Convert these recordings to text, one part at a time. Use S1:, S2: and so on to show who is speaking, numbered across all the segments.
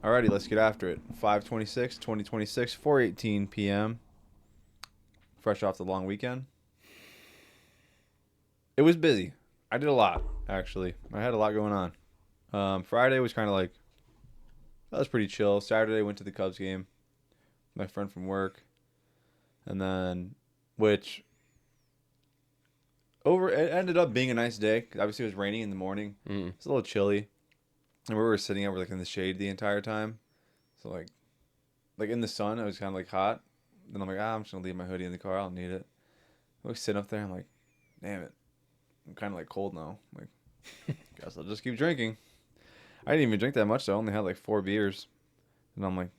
S1: Alrighty, let's get after it. 5/26, 2026, 4:18 p.m. Fresh off the long weekend. It was busy. I did a lot, actually. I had a lot going on. Friday was kind of like, that was pretty chill. Saturday, went to the Cubs game. My friend from work. And then, which, it ended up being a nice day. 'Cause obviously, it was raining in the morning. It's a little chilly. And we were sitting out, like in the shade the entire time. So like in the sun, it was kind of like hot. Then I'm like, I'm just gonna leave my hoodie in the car. I don't need it. I was sitting up there. I'm like, damn it, I'm kind of like cold now. I'm like, guess I'll just keep drinking. I didn't even drink that much. So I only had like 4 beers. And I'm like,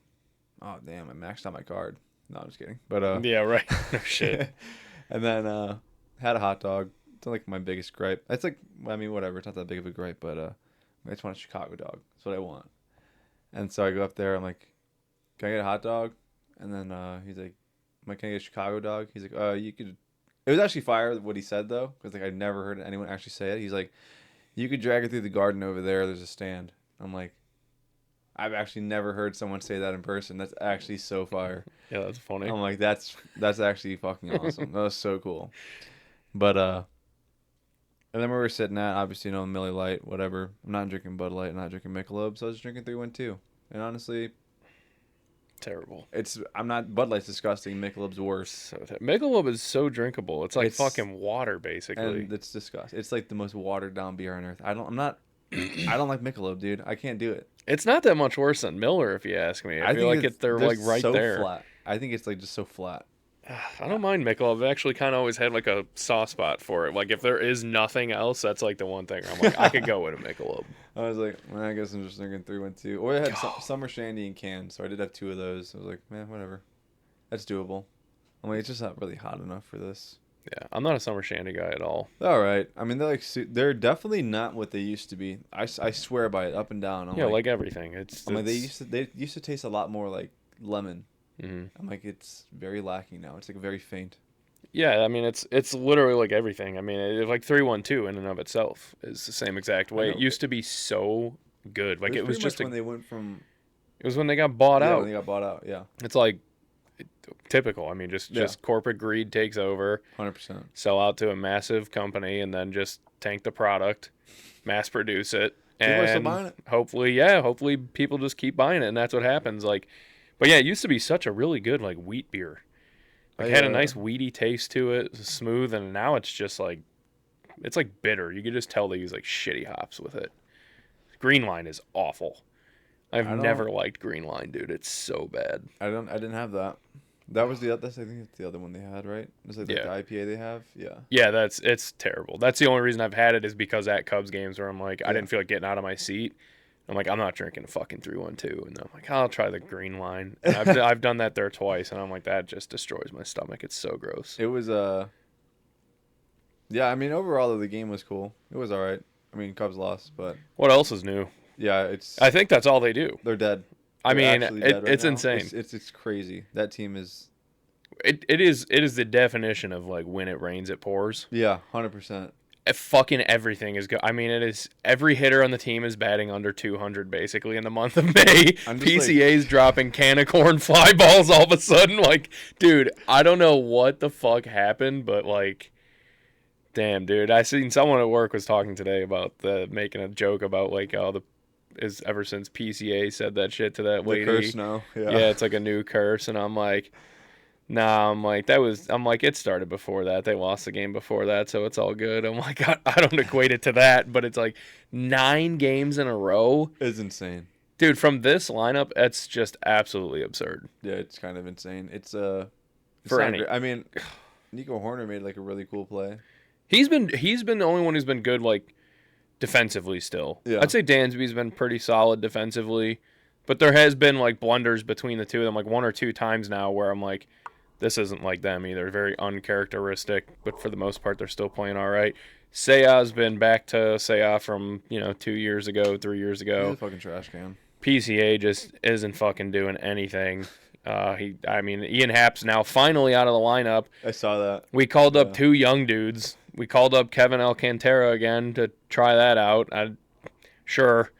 S1: oh damn, I maxed out my card. No, I'm just kidding. But
S2: Yeah, right. No shit.
S1: and then had a hot dog. It's not like my biggest gripe. It's like, I mean, whatever. It's not that big of a gripe, but I just want a Chicago dog. That's what I want. And so I go up there. I'm like, can I get a hot dog? And then he's like, can I get a Chicago dog? He's like, you could. It was actually fire what he said though, because like I never heard anyone actually say it. He's like, you could drag it through the garden over there. There's a stand. I'm like, I've actually never heard someone say that in person. That's actually so fire.
S2: Yeah, that's funny.
S1: I'm like, that's actually fucking awesome. That was so cool. But and then we were sitting at, obviously, Miller Lite, whatever. I'm not drinking Bud Light. I'm not drinking Michelob. So I was drinking 312. And honestly,
S2: terrible.
S1: I'm not, Bud Light's disgusting. Michelob's worse.
S2: Michelob is so drinkable. It's like fucking water, basically.
S1: And it's disgusting. It's like the most watered down beer on earth. I don't like Michelob, dude. I can't do it.
S2: It's not that much worse than Miller, if you ask me. I feel like they're like right
S1: so
S2: there.
S1: Flat. I think it's like just so flat.
S2: I don't mind Michelob. I've actually kind of always had like a soft spot for it. Like if there is nothing else, that's like the one thing I'm like, I could go with a Michelob.
S1: I was like, I guess I'm just drinking 312. Or I had summer shandy in cans, so I did have 2 of those. I was like, man, whatever. That's doable. I'm like, it's just not really hot enough for this.
S2: Yeah, I'm not a summer shandy guy at all.
S1: All right. I mean, they're definitely not what they used to be. I swear by it, up and down.
S2: I'm like everything.
S1: They used to taste a lot more like lemon.
S2: Mm-hmm.
S1: I'm like, it's very lacking now. It's like very faint.
S2: Yeah, I mean, it's literally like everything. I mean, like 312 in and of itself is the same exact way. It used to be so good. Like it was just
S1: when they went from.
S2: It was when they got bought out.
S1: When they got bought out. Yeah.
S2: It's like typical. I mean, just corporate greed takes over.
S1: 100%.
S2: Sell out to a massive company and then just tank the product, mass produce it, and
S1: people are still buying it.
S2: Hopefully people just keep buying it, and that's what happens. Like, but yeah, it used to be such a really good like wheat beer. Like had a nice weedy taste to it, smooth, and now it's just like it's like bitter. You could just tell they use like shitty hops with it. Green Line is awful. I've never liked Green Line, dude. It's so bad.
S1: I didn't have that. That was I think it's the other one they had, right? It's like the IPA they have. Yeah.
S2: Yeah, it's terrible. That's the only reason I've had it is because at Cubs games where I'm like, I didn't feel like getting out of my seat. I'm like, I'm not drinking a fucking 312, and I'm like, I'll try the Green Line. And I've done that there twice, and I'm like, that just destroys my stomach. It's so gross.
S1: It was yeah. I mean, overall the game was cool. It was all right. I mean, Cubs lost, but
S2: what else is new?
S1: Yeah,
S2: I think that's all they do.
S1: They're dead.
S2: It's insane.
S1: It's crazy. That team is.
S2: It is the definition of like when it rains, it pours.
S1: Yeah, 100%.
S2: Fucking everything is good. I mean, it is every hitter on the team is batting under 200 basically in the month of May. PCA's dropping can of corn fly balls all of a sudden. Like, dude, I don't know what the fuck happened, but like, damn, dude, I seen someone at work was talking today about making a joke about like is ever since PCA said that shit to that lady.
S1: The curse now.
S2: Yeah, it's like a new curse, and I'm like. Nah, I'm like, it started before that. They lost the game before that, so it's all good. I'm like, I don't equate it to that, but it's like 9 games in a row.
S1: It's insane.
S2: Dude, from this lineup, it's just absolutely absurd.
S1: Yeah, it's kind of insane. It's I mean, Nico Horner made like a really cool play.
S2: He's been the only one who's been good like defensively still.
S1: Yeah.
S2: I'd say Dansby's been pretty solid defensively, but there has been like blunders between the two of them, like 1 or 2 times now where I'm like, this isn't like them either. Very uncharacteristic, but for the most part, they're still playing all right. Seiya's been back to Seiya from 2 years ago, 3 years ago.
S1: He's a fucking trash can.
S2: PCA just isn't fucking doing anything. Ian Happ's now finally out of the lineup.
S1: I saw that.
S2: We called up 2 young dudes. We called up Kevin Alcantara again to try that out. Sure.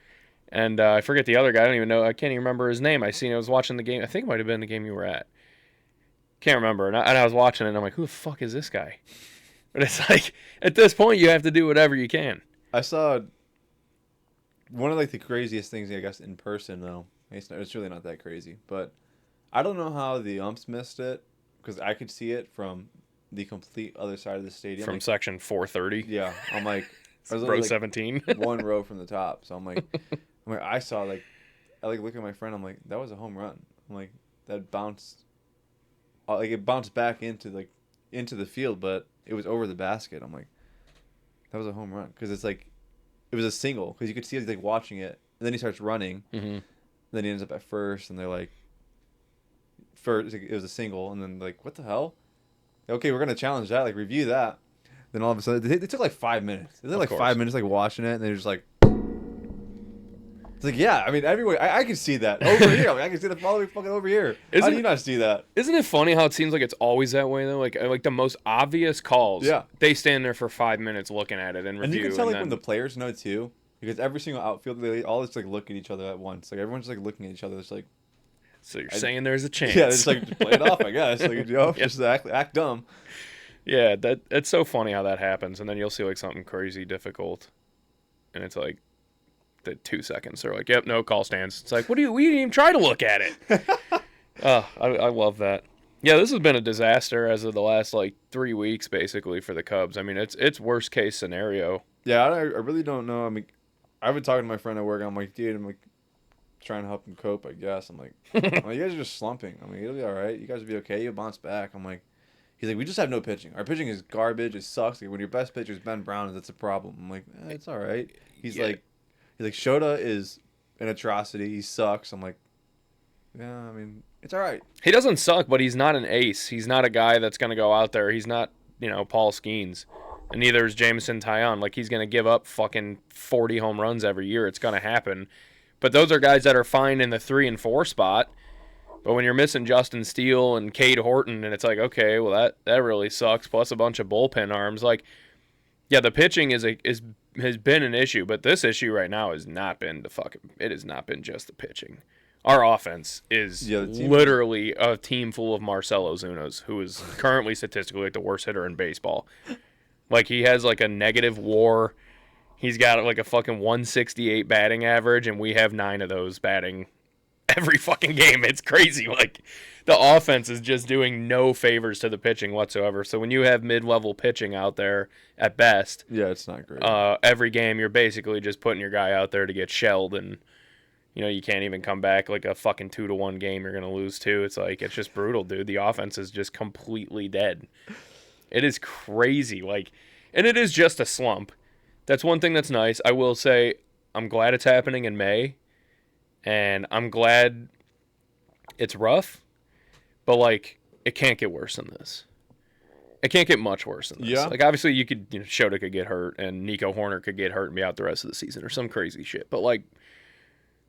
S2: And I forget the other guy. I don't even know. I can't even remember his name. I was watching the game. I think it might have been the game you were at. Can't remember. And I was watching it, and I'm like, who the fuck is this guy? But it's like, at this point, you have to do whatever you can.
S1: I saw one of like the craziest things, I guess, in person though. It's really not that crazy, but I don't know how the umps missed it because I could see it from the complete other side of the stadium.
S2: From
S1: like,
S2: section 430.
S1: Yeah, I'm like, I was
S2: row
S1: like
S2: 17.
S1: one row from the top. So I'm like, I saw like, I like look at my friend. I'm like, that was a home run. I'm like, that bounced, like it bounced back into the field, but it was over the basket. I'm like, that was a home run because it's like, it was a single because you could see he's like watching it, and then he starts running.
S2: Mm-hmm.
S1: Then he ends up at first, and they're like, first it was a single, and then like, what the hell? Okay, we're gonna challenge that, like review that. Then all of a sudden, they took like 5 minutes. They took like 5 minutes, like watching it, and they're just like, it's like, yeah. I mean, everyone, I can see that over here. Like, I can see the all the way fucking over here. How do you not see that?
S2: Isn't it funny how it seems like it's always that way though? Like the most obvious calls.
S1: Yeah.
S2: They stand there for 5 minutes looking at it and review.
S1: And you can tell like when the players know too, because every single outfield, they all just like look at each other at once. Like everyone's just like looking at each other. It's like,
S2: so you're saying there's a chance?
S1: Yeah, it's like play it off, I guess. Like just act dumb.
S2: Yeah, it's so funny how that happens, and then you'll see like something crazy difficult, and it's like the 2 seconds they're like, "Yep, no call stands." It's like, we didn't even try to look at it. I love that. Yeah, this has been a disaster as of the last like 3 weeks, basically for the Cubs. I mean, it's worst case scenario.
S1: Yeah, I really don't know. I mean, I've been talking to my friend at work. I'm like, dude, I'm like trying to help him cope, I guess. I'm like, you guys are just slumping. I mean, it'll be all right. You guys will be okay. You'll bounce back. I'm like. He's like, we just have no pitching. Our pitching is garbage. It sucks. Like, when your best pitcher is Ben Brown, that's a problem. I'm like, it's all right. He's like, Shota is an atrocity. He sucks. I'm like, yeah, I mean, it's all right.
S2: He doesn't suck, but he's not an ace. He's not a guy that's going to go out there. He's not, Paul Skeens. And neither is Jameson Taillon. Like, he's going to give up fucking 40 home runs every year. It's going to happen. But those are guys that are fine in the 3 and 4 spot. But when you're missing Justin Steele and Cade Horton, and it's like, okay, well that really sucks. Plus a bunch of bullpen arms. Like, yeah, the pitching has been an issue, but this issue right now has not been it has not been just the pitching. Our offense is literally a team full of Marcell Ozunas, who is currently statistically like the worst hitter in baseball. Like, he has like a negative WAR. He's got like a fucking 168 batting average, and we have 9 of those batting every fucking game. It's crazy. Like, the offense is just doing no favors to the pitching whatsoever. So when you have mid-level pitching out there at best,
S1: yeah, it's not great.
S2: Every game you're basically just putting your guy out there to get shelled, and you can't even come back. Like a fucking 2-1 game you're gonna lose to. It's like, it's just brutal, dude. The offense is just completely dead. It is crazy. Like, and it is just a slump. That's one thing that's nice. I will say I'm glad it's happening in May. And I'm glad it's rough, but, like, it can't get worse than this. It can't get much worse than this.
S1: Yeah.
S2: Like, obviously, Shota could get hurt, and Nico Horner could get hurt and be out the rest of the season or some crazy shit. But, like,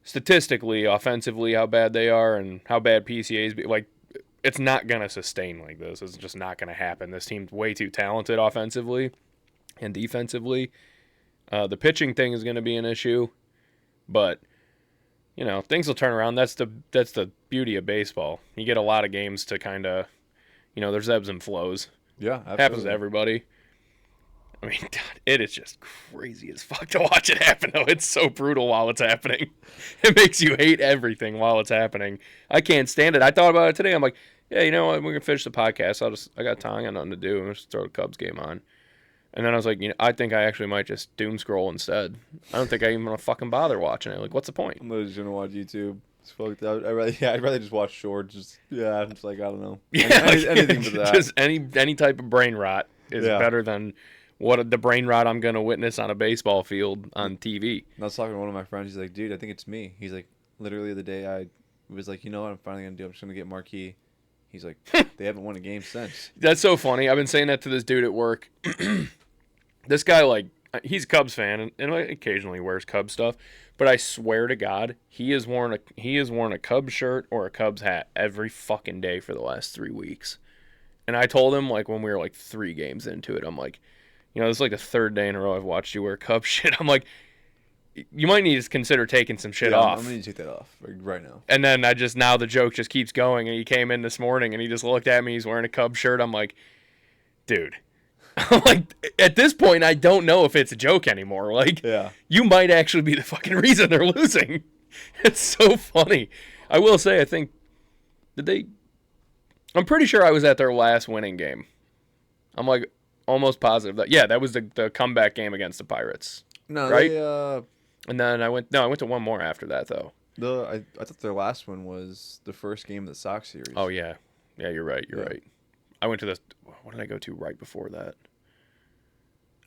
S2: statistically, offensively, how bad they are and how bad PCA's be, like, it's not going to sustain like this. It's just not going to happen. This team's way too talented offensively and defensively. The pitching thing is going to be an issue, but things will turn around. That's the beauty of baseball. You get a lot of games to kind of, there's ebbs and flows.
S1: Yeah, absolutely.
S2: Happens to everybody. I mean, God, it is just crazy as fuck to watch it happen, though. It's so brutal while it's happening. It makes you hate everything while it's happening. I can't stand it. I thought about it today. I'm like, yeah, you know what? We're going to finish the podcast. I got time. I got nothing to do. I'm just throw the Cubs game on. And then I was like, I think I actually might just doom scroll instead. I don't think I even want to fucking bother watching it. Like, what's the point?
S1: I'm just gonna watch YouTube. I'd rather just watch shorts. I'm just like, I don't know.
S2: Yeah,
S1: anything but that.
S2: Just any type of brain rot is better than what the brain rot I'm gonna witness on a baseball field on TV.
S1: And I was talking to one of my friends. He's like, dude, I think it's me. He's like, literally the day I was like, you know what, I'm finally gonna do. I'm just gonna get Marquee. He's like, they haven't won a game since.
S2: That's so funny. I've been saying that to this dude at work. This guy, like, he's a Cubs fan and occasionally wears Cubs stuff, but I swear to God, he has worn a Cubs shirt or a Cubs hat every fucking day for the last 3 weeks. And I told him, like, when we were like 3 games into it, I'm like, this is like the 3rd day in a row I've watched you wear Cubs shit. I'm like, you might need to consider taking some shit
S1: Yeah,
S2: off.
S1: I'm gonna need to take that off right now.
S2: And then now the joke just keeps going. And he came in this morning and he just looked at me. He's wearing a Cubs shirt. I'm like, dude. I'm like, at this point, I don't know if it's a joke anymore. Like,
S1: Yeah.
S2: you might actually be the fucking reason they're losing. It's so funny. I will say, I think, I'm pretty sure I was at their last winning game. I'm like almost positive that was the comeback game against the Pirates.
S1: No,
S2: right?
S1: they,
S2: And then I went to one more after that though.
S1: I thought their last one was the first game of the Sox series.
S2: Oh yeah, you're right. You're right. I went to what did I go to right before that?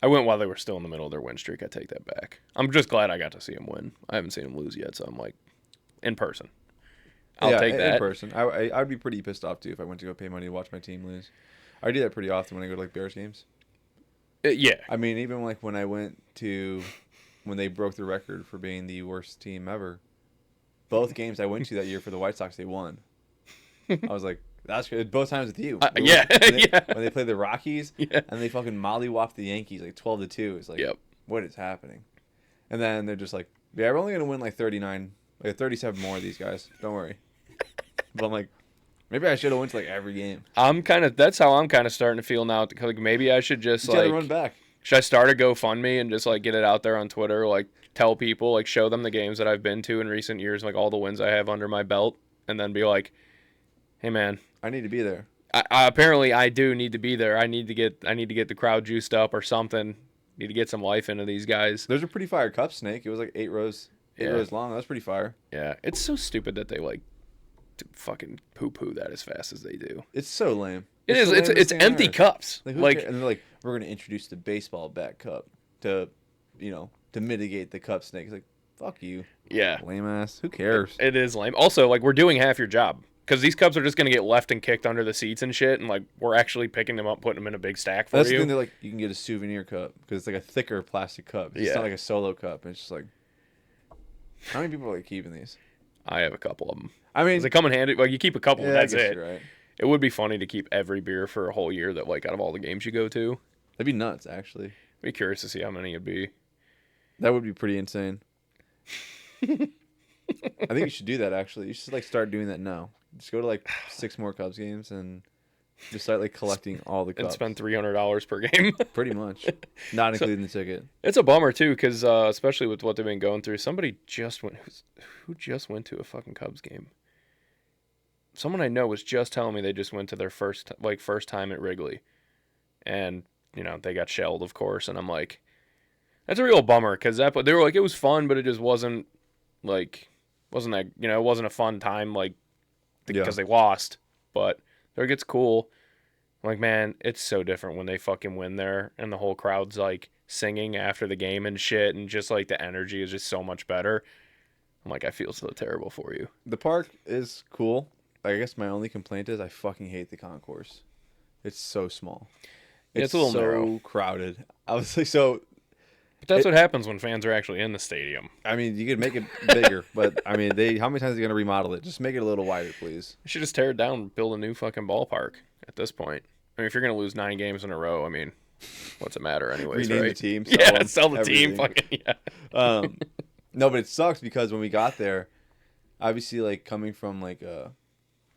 S2: I went while they were still in the middle of their win streak. I take that back. I'm just glad I got to see them win. I haven't seen them lose yet, so I'm like, in person. I'll take that.
S1: In person. I'd be pretty pissed off too if I went to go pay money to watch my team lose. I do that pretty often when I go to like Bears games.
S2: Yeah.
S1: I mean, even like when I went to when they broke the record for being the worst team ever, both games I went to that year for the White Sox, they won. I was like, that's good. Both times with you. When they played the Rockies and they fucking mollywopped the Yankees like 12-2. It's like, what is happening? And then they're just like, yeah, we're only gonna win like 37 more of these guys. Don't worry. But I'm like, maybe I should have went to like every game.
S2: That's how I'm kind of starting to feel now. Like maybe I should just like
S1: run back.
S2: Should I start a GoFundMe and just like get it out there on Twitter? Like tell people, like show them the games that I've been to in recent years, like all the wins I have under my belt, and then be like, hey man,
S1: I need to be there.
S2: Apparently I do need to be there. I need to get the crowd juiced up or something. Need to get some life into these guys.
S1: There's a pretty fire cup snake. It was like 8 rows long. That was pretty fire.
S2: Yeah, it's so stupid that they like to fucking poo that as fast as they do.
S1: It's so lame.
S2: It's empty cups.
S1: Like and they're like, we're gonna introduce the baseball bat cup to mitigate the cup snake. It's like, fuck you.
S2: Yeah.
S1: Lame ass. Who cares?
S2: It is lame. Also, like we're doing half your job. Because these cups are just going to get left and kicked under the seats and shit, and like we're actually picking them up, putting them in a big stack for
S1: That's
S2: you.
S1: the thing. They're like, you can get a souvenir cup because it's like a thicker plastic cup. It's not like a solo cup. It's just like, how many people are like keeping these?
S2: I have a couple of them.
S1: I mean,
S2: they come in handy. Like you keep a couple, and that's it.
S1: Right.
S2: It would be funny to keep every beer for a whole year that like out of all the games you go to.
S1: That'd be nuts, actually.
S2: I'd be curious to see how many it'd be.
S1: That would be pretty insane. I think you should do that. Actually, you should like start doing that now. Just go to like 6 more Cubs games and just start like collecting all the cups.
S2: And spend $300 per game.
S1: Pretty much, not including the ticket.
S2: It's a bummer too, because especially with what they've been going through. Somebody just went. Who just went to a fucking Cubs game? Someone I know was just telling me they just went to their first time at Wrigley, and they got shelled, of course. And I'm like, that's a real bummer because they were like it was fun, but it just wasn't that it wasn't a fun time because they lost. But it gets cool. I'm like, man, it's so different when they fucking win there and the whole crowd's like singing after the game and shit, and just like the energy is just so much better. I'm like, I feel so terrible for you.
S1: The park is cool. I guess my only complaint is I fucking hate the concourse. It's so small.
S2: It's a little narrow.
S1: Crowded. I was like, so.
S2: But that's what happens when fans are actually in the stadium.
S1: I mean, you could make it bigger, but I mean, how many times are they gonna remodel it? Just make it a little wider, please.
S2: You should just tear it down and build a new fucking ballpark at this point. I mean, if you're gonna lose 9 games in a row, I mean, what's it matter anyways,
S1: Rename
S2: right?
S1: the team.
S2: Sell the team. Fucking
S1: No, but it sucks because when we got there, obviously, like coming from like a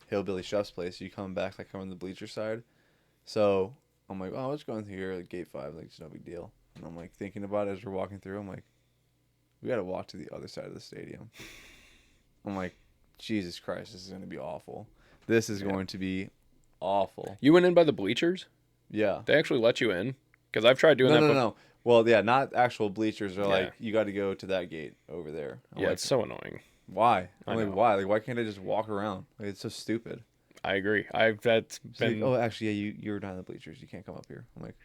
S1: hillbilly chef's place, you come back like on the bleacher side. So I'm like, oh, let's go in here, like gate 5, like it's no big deal. And I'm like thinking about it as we're walking through. I'm like, we got to walk to the other side of the stadium. I'm like, Jesus Christ, this is going to be awful. This is going to be awful.
S2: You went in by the bleachers?
S1: Yeah.
S2: They actually let you in? Because I've tried doing that.
S1: No. Well, yeah, not actual bleachers. They're like, you got to go to that gate over there. I'm like,
S2: it's so annoying.
S1: Why? I'm like, why? Like, why can't I just walk around? Like, it's so stupid.
S2: I agree. That's been.
S1: Like, oh, actually, yeah, you're not in the bleachers. You can't come up here. I'm like,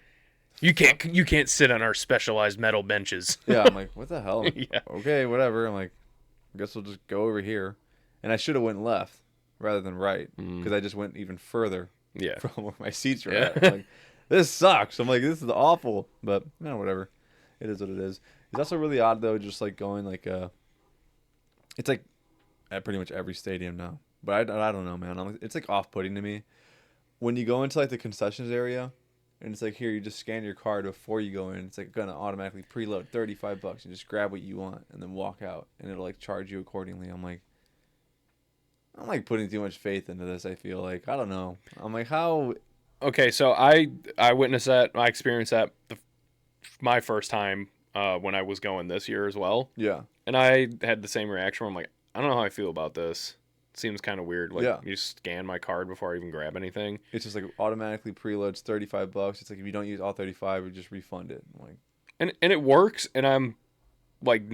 S2: you can't sit on our specialized metal benches.
S1: Yeah, I'm like, what the hell?
S2: Yeah.
S1: Okay, whatever. I'm like, I guess we'll just go over here. And I should have went left rather than right because I just went even further from where my seats were at. I'm like, this sucks. I'm like, this is awful. But whatever. It is what it is. It's also really odd though, just like going like it's like at pretty much every stadium now. But I don't know, man. It's like off-putting to me when you go into like the concessions area And it's like, here, you just scan your card before you go in. It's like gonna automatically preload $35. You just grab what you want and then walk out, and it'll like charge you accordingly. I'm like putting too much faith into this. I feel like I don't know. I'm like, how?
S2: Okay, so I witnessed that. I experienced that my first time when I was going this year as well.
S1: Yeah.
S2: And I had the same reaction where I'm like, I don't know how I feel about this. It seems kind of weird. Like,
S1: Yeah.
S2: you scan my card before I even grab anything.
S1: It's just like automatically preloads $35. It's like if you don't use all 35, we just refund it. I'm like,
S2: And it works, and I'm like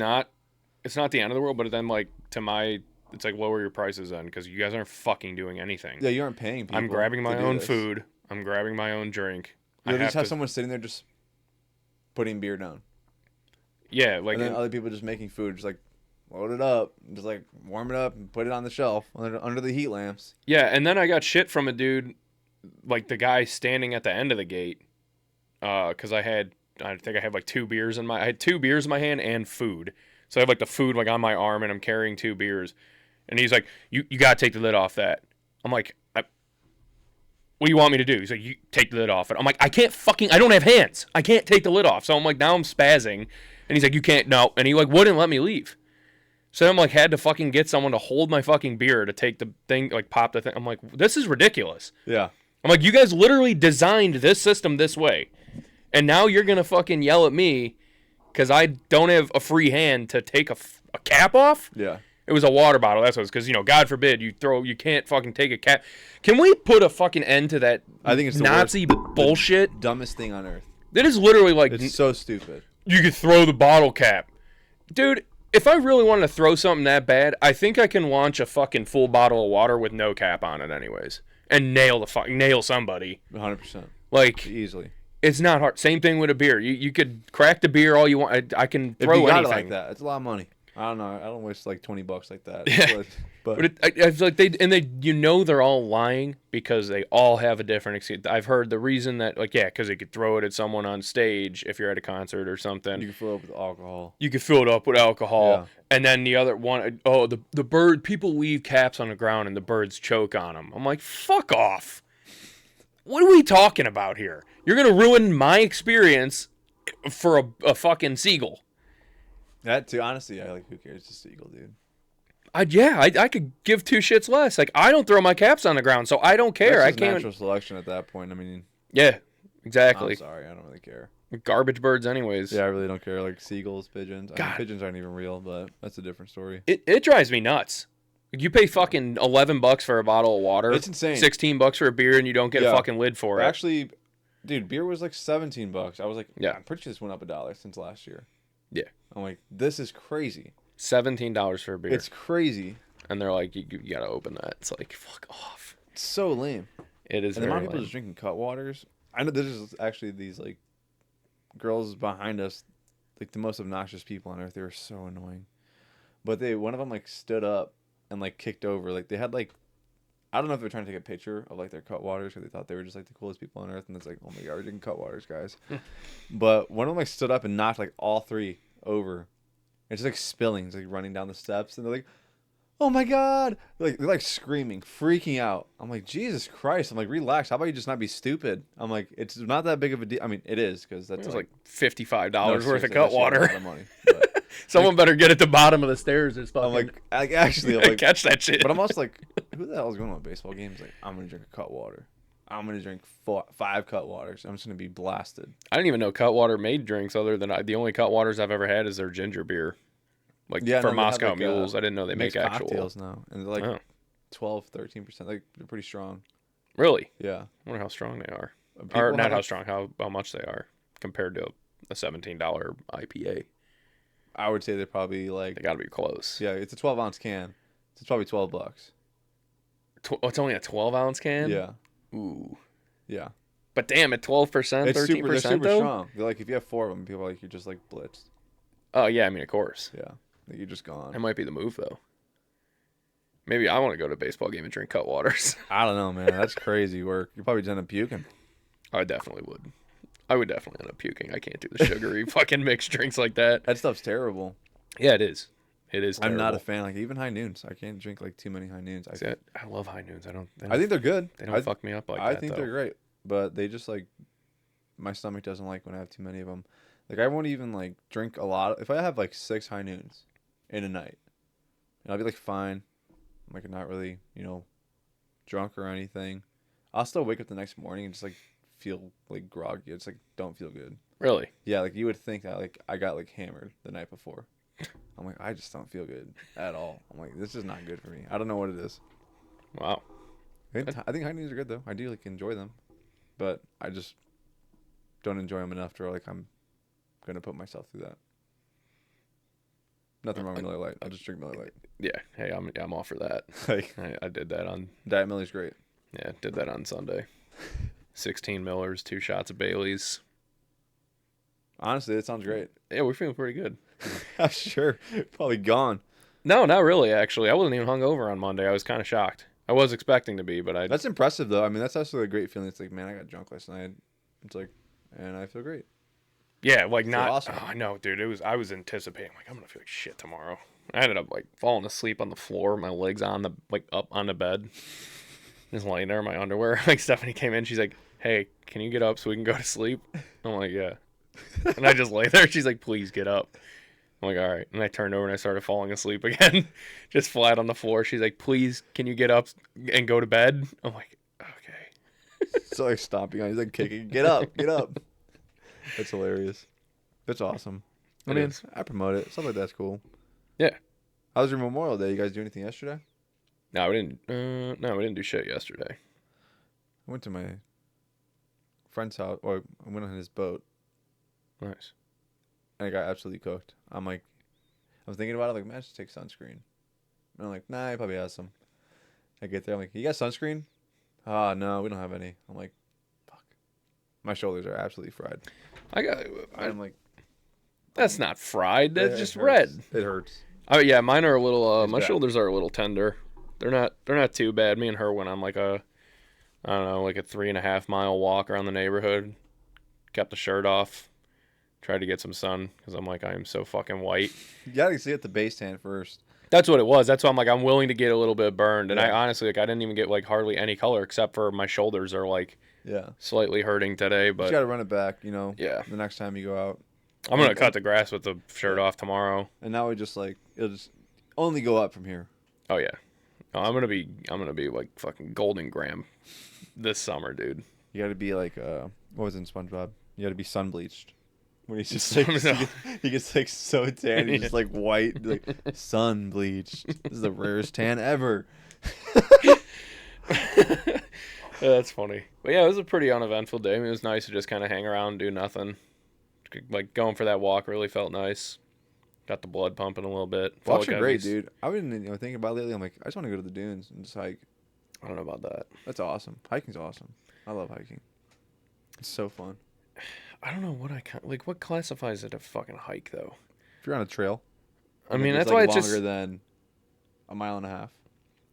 S2: it's not the end of the world, but then like it's like lower your prices then because you guys aren't fucking doing anything.
S1: yeah, you aren't paying people.
S2: I'm grabbing my
S1: to do
S2: own
S1: this.
S2: food. I'm grabbing my own drink.
S1: You
S2: I
S1: just have someone sitting there just putting beer down.
S2: Yeah, like
S1: And then other people just making food, just like load it up, just like warm it up and put it on the shelf under the heat lamps.
S2: yeah, and then I got shit from a dude, like the guy standing at the end of the gate, because I think I had like I had 2 beers in my hand and food. So I have like the food like on my arm and I'm carrying 2 beers, and he's like, you gotta take the lid off that. I'm like, what do you want me to do? He's like, you take the lid off it. I'm like, I don't have hands. I can't take the lid off. So I'm like, now I'm spazzing, and he's like, you can't, no, and he like wouldn't let me leave. So I'm like, had to fucking get someone to hold my fucking beer to take the thing, like pop the thing. I'm like, this is ridiculous.
S1: Yeah.
S2: I'm like, you guys literally designed this system this way. And now you're going to fucking yell at me because I don't have a free hand to take a cap off?
S1: Yeah.
S2: It was a water bottle. That's what it was. Because, God forbid, you can't fucking take a cap. Can we put a fucking end to that
S1: I think it's the
S2: Nazi
S1: worst,
S2: bullshit?
S1: Dumbest thing on earth.
S2: It is literally like,
S1: It's so stupid.
S2: you could throw the bottle cap. Dude, if I really wanted to throw something that bad, I think I can launch a fucking full bottle of water with no cap on it anyways. And nail somebody.
S1: 100%.
S2: Like,
S1: Easily.
S2: it's not hard. Same thing with a beer. You could crack the beer all you want. I can throw
S1: if you got
S2: anything.
S1: it like that, it's a lot of money. I don't know. I don't waste like $20 like that.
S2: Yeah.
S1: But
S2: I feel like they're all lying because they all have a different excuse. I've heard the reason that because they could throw it at someone on stage if you're at a concert or something.
S1: you can fill it up with alcohol.
S2: You could fill it up with alcohol.
S1: Yeah.
S2: And then the other one, the bird, people leave caps on the ground and the birds choke on them. I'm like, fuck off. What are we talking about here? You're going to ruin my experience for a fucking seagull.
S1: That too, honestly, who cares? It's just eagle, dude.
S2: I could give 2 shits less. Like, I don't throw my caps on the ground, so I don't care.
S1: That's
S2: I
S1: just
S2: can't.
S1: natural selection at that point. I mean,
S2: Yeah, exactly.
S1: I'm sorry, I don't really care.
S2: Garbage birds, anyways.
S1: Yeah, I really don't care. Like seagulls, pigeons. I mean,
S2: God.
S1: pigeons aren't even real, but that's a different story.
S2: It drives me nuts. You pay fucking $11 for a bottle of water.
S1: It's insane.
S2: $16 for a beer, and you don't get a
S1: Yeah.
S2: fucking lid for it.
S1: Actually, dude, beer was like $17. I was like,
S2: Yeah.
S1: I'm pretty sure this went up $1 since last year.
S2: Yeah.
S1: I'm like, this is crazy.
S2: $17 for a beer.
S1: It's crazy.
S2: And they're like, you gotta open that. It's like, fuck off.
S1: It's so lame.
S2: It is
S1: And the amount
S2: very
S1: of people
S2: lame.
S1: just drinking Cutwaters. I know there's actually these like girls behind us, like the most obnoxious people on earth. They were so annoying. But one of them like stood up and like kicked over. Like they had like, I don't know if they're trying to take a picture of like their Cutwaters because they thought they were just like the coolest people on earth. And it's like, oh my god, we're drinking Cutwaters, guys. But one of them like stood up and knocked like all 3 over. It's just like spilling, it's like running down the steps, and they're like, "Oh my god!" They're like screaming, freaking out. I'm like, Jesus Christ! I'm like, relax. How about you just not be stupid? I'm like, it's not that big of a deal. I mean, it is because that's
S2: It was
S1: like
S2: $55 worth of
S1: seriously,
S2: cut
S1: that shit is a lot
S2: water.
S1: of money. But
S2: Someone better get at the bottom of the stairs. It's fucking.
S1: I'm like, actually, I'm like,
S2: catch that shit.
S1: but I'm also like, who the hell is going to a baseball game? Like, I'm gonna drink a Cutwater. I'm gonna drink 5 Cutwaters. I'm just gonna be blasted.
S2: I didn't even know Cutwater made drinks other than the only Cutwaters I've ever had is their ginger beer. Like
S1: Yeah,
S2: for
S1: no, they have,
S2: Moscow
S1: like,
S2: Mules. I didn't know they make
S1: Mixed
S2: actual.
S1: cocktails now, and they're like
S2: Oh.
S1: 12-13%. Like they're pretty strong.
S2: Really?
S1: Yeah.
S2: I wonder how strong they are.
S1: People
S2: Or not
S1: have,
S2: how
S1: like,
S2: strong, how much they are compared to a $17 IPA.
S1: I would say they're probably
S2: They
S1: like,
S2: got to be close.
S1: yeah, it's a 12-ounce can. So it's probably $12.
S2: It's only a 12-ounce can?
S1: Yeah.
S2: Ooh.
S1: Yeah.
S2: But damn, at 12%, 13%
S1: They're super
S2: though?
S1: strong. They're like, if you have 4 of them, people are like, you're just like blitzed.
S2: Oh, yeah, I mean, of course.
S1: Yeah. Like you're just gone.
S2: That might be the move, though. Maybe I want to go to a baseball game and drink Cutwaters.
S1: I don't know, man. That's crazy work. You probably just end up puking.
S2: I definitely would. I would definitely end up puking. I can't do the sugary fucking mixed drinks like that.
S1: That stuff's terrible.
S2: Yeah, it is. It is
S1: I'm
S2: terrible.
S1: not a fan. Like even high noons. I can't drink like too many high noons.
S2: See, I love high noons.
S1: I think they're good.
S2: They don't fuck me up like
S1: I
S2: that,
S1: think
S2: though.
S1: they're great. But they just like, my stomach doesn't like when I have too many of them. Like I won't even like drink a lot. If I have like 6 high noons in a night, and I'll be like fine. I'm like not really, drunk or anything. I'll still wake up the next morning and just like feel like groggy. It's like don't feel good.
S2: Really?
S1: Yeah, like you would think that like I got like hammered the night before. I'm like I just don't feel good at all. I'm like this is not good for me. I don't know what it is.
S2: Wow.
S1: I think high noons are good though. I do like enjoy them, but I just don't enjoy them enough to like I'm gonna put myself through that. Nothing wrong with Miller Lite. I'll just drink Miller Lite.
S2: Yeah. Hey, I'm all for that.
S1: Like
S2: I did that on.
S1: Diet Miller's great.
S2: Yeah, did that on Sunday. 16 Millers, 2 shots of Bailey's.
S1: Honestly, it sounds great.
S2: Yeah, we're feeling pretty good.
S1: I'm sure. Probably gone.
S2: No, not really. Actually, I wasn't even hungover on Monday. I was kind of shocked. I was expecting to be, but I.
S1: That's impressive though. I mean, that's actually a great feeling. It's like, man, I got drunk last night. It's like, and I feel great.
S2: Yeah, like not.
S1: Awesome.
S2: Oh, I know, dude. I was anticipating like I'm gonna feel like shit tomorrow. I ended up like falling asleep on the floor, my legs on the up on the bed, just laying there in my underwear. Like Stephanie came in, she's like, "Hey, can you get up so we can go to sleep?" I'm like, "Yeah," and I just lay there. She's like, "Please get up." I'm like, "All right," and I turned over and I started falling asleep again, just flat on the floor. She's like, "Please, can you get up and go to bed?" I'm like, "Okay."
S1: So like stomping on. He's like kicking. Get up. Get up. That's hilarious. That's awesome. I mean, I promote it. Stuff like that's cool.
S2: Yeah.
S1: How was your Memorial Day? You guys do anything yesterday?
S2: No, we didn't. No, we didn't do shit yesterday.
S1: I went to my friend's house, or I went on his boat,
S2: Nice.
S1: and I got absolutely cooked. I'm thinking about it, like, man, I should take sunscreen. And I'm like, nah, he probably has some. I get there, I'm like, you got sunscreen? Ah, no, we don't have any. I'm like, fuck. My shoulders are absolutely fried. I'm like,
S2: That's not fried. That's just
S1: hurts.
S2: red.
S1: It hurts.
S2: Oh yeah, mine are a little. My
S1: bad.
S2: shoulders are a little tender. They're not too bad. Me and her went on like a, I don't know, like a 3.5 mile walk around the neighborhood. Kept the shirt off. Tried to get some sun because I'm like I am so fucking white.
S1: You gotta see at the base tan first.
S2: That's what it was. That's why I'm like I'm willing to get a little bit burned. And
S1: Yeah.
S2: I honestly like I didn't even get like hardly any color except for my shoulders are like slightly hurting today. But
S1: you gotta run it back,
S2: Yeah.
S1: the next time you go out.
S2: I'm gonna cut the grass with the shirt off tomorrow.
S1: And now we just like it'll just only go up from here.
S2: Oh yeah, no, I'm gonna be like fucking Golden Graham this summer, dude.
S1: You gotta be like what was it in SpongeBob? You gotta be sun bleached. When he's just like he gets like so tan, he's just like white, like sun bleached. This is the rarest tan ever.
S2: Yeah, that's funny. But yeah, it was a pretty uneventful day. I mean, it was nice to just kind of hang around, do nothing. Like going for that walk really felt nice. Got the blood pumping a little bit.
S1: Walks are great, dude. I've been thinking about it lately. I'm like, I just want to go to the dunes and just hike.
S2: I don't know about that.
S1: That's awesome. Hiking's awesome. I love hiking. It's so fun.
S2: I don't know what what classifies it a fucking hike though.
S1: If you're on a trail,
S2: I mean,
S1: it's
S2: that's why
S1: like
S2: it's
S1: longer
S2: just
S1: than a mile and a half.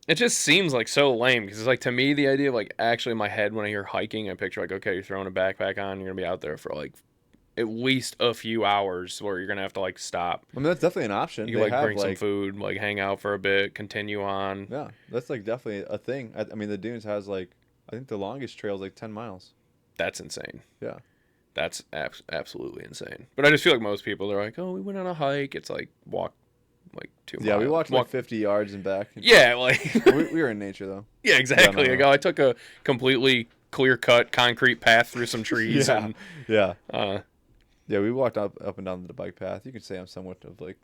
S2: it just seems like so lame because it's like to me the idea of like actually in my head when I hear hiking I picture like okay you're throwing a backpack on you're gonna be out there for like at least a few hours where you're gonna have to like stop.
S1: I mean that's definitely an option.
S2: You can like bring some food, like hang out for a bit, continue on.
S1: Yeah, that's like definitely a thing. I mean the dunes has like I think the longest trail is like 10 miles.
S2: That's insane.
S1: Yeah.
S2: That's absolutely insane. But I just feel like most people are like, oh, we went on a hike. It's like walk like 2 miles.
S1: Yeah, we walked like 50 yards and back.
S2: Yeah, like
S1: we were in nature though.
S2: Yeah, exactly. I took a completely clear-cut concrete path through some trees.
S1: Yeah. Yeah, we walked up and down the bike path. You could say I'm somewhat of like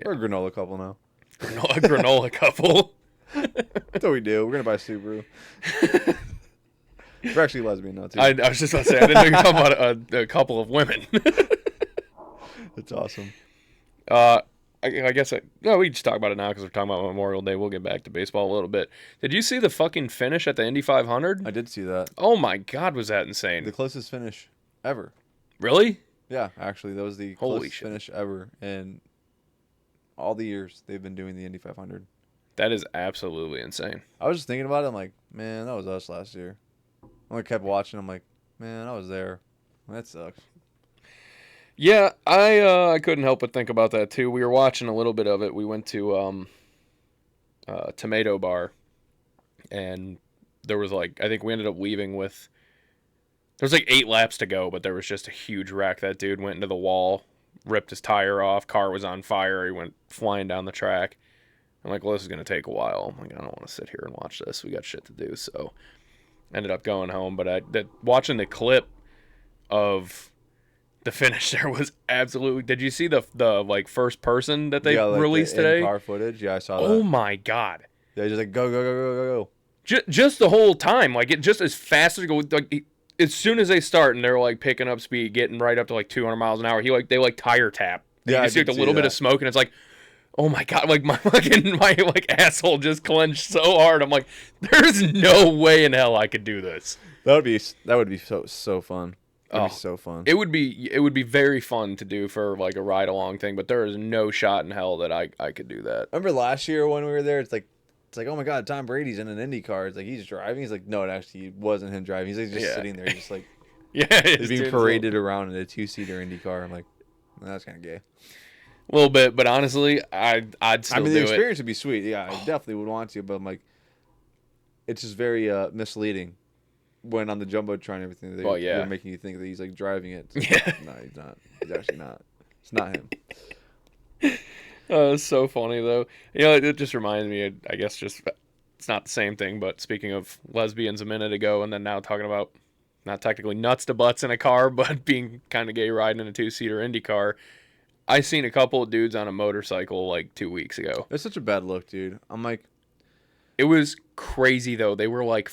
S1: we're a granola couple now.
S2: A granola couple.
S1: That's what we do. We're gonna buy a Subaru. We're actually lesbian now too.
S2: I was just about to say I didn't know you were talking about a couple of women.
S1: That's awesome.
S2: I guess we can just talk about it now because we're talking about Memorial Day. We'll get back to baseball a little bit. Did you see the fucking finish at the Indy 500?
S1: I did see that.
S2: Oh my God, was that insane?
S1: The closest finish ever.
S2: Really?
S1: Yeah, actually, that was the closest finish ever in all the years they've been doing the Indy 500.
S2: That is absolutely insane.
S1: I was just thinking about it. I'm like, man, that was us last year. I kept watching. I'm like, man, I was there. That sucks.
S2: Yeah, I couldn't help but think about that too. We were watching a little bit of it. We went to Tomato Bar, and there was like I think we ended up leaving with was like 8 laps to go, but there was just a huge wreck. That dude went into the wall, ripped his tire off, car was on fire, he went flying down the track. I'm like, well, this is going to take a while. I'm like, I don't want to sit here and watch this. We got shit to do. So ended up going home. But watching the clip of the finish there was absolutely... Did you see the like first person that they released today?
S1: In-car footage? Yeah, I saw that.
S2: Oh, my God.
S1: Yeah, just like, go, go, go, go, go,
S2: go. Just the whole time. Like, it just as fast as it goes... Like, as soon as they start and they're, like, picking up speed, getting right up to, like, 200 miles an hour, they, like, tire tap.
S1: Yeah,
S2: you see, like, a little bit of smoke, and it's like... Oh my God, like my asshole just clenched so hard. I'm like, there's no way in hell I could do this.
S1: That would be so fun. That'd be so fun.
S2: It would be very fun to do for like a ride along thing, but there is no shot in hell that I could do that.
S1: Remember last year when we were there, it's like, oh my God, Tom Brady's in an Indy car. It's like he's driving. He's like, no, it actually wasn't him driving. He's like just sitting there, just like he's being paraded around in a 2-seater Indy car. I'm like, that's kind of gay.
S2: A little bit, but honestly, I'd still do it.
S1: The experience would be sweet. Yeah, I definitely would want to, but I'm like, it's just very misleading when on the Jumbotron and everything. They're making you think that he's like driving it. Like, no, he's not. He's actually not. It's not him.
S2: Oh, it's so funny though. You know, it just reminds me. I guess just it's not the same thing, but speaking of lesbians a minute ago, and then now talking about not technically nuts to butts in a car, but being kind of gay riding in a 2-seater Indy car. I seen a couple of dudes on a motorcycle like 2 weeks ago.
S1: That's such a bad look, dude. I'm like...
S2: It was crazy, though. They were like...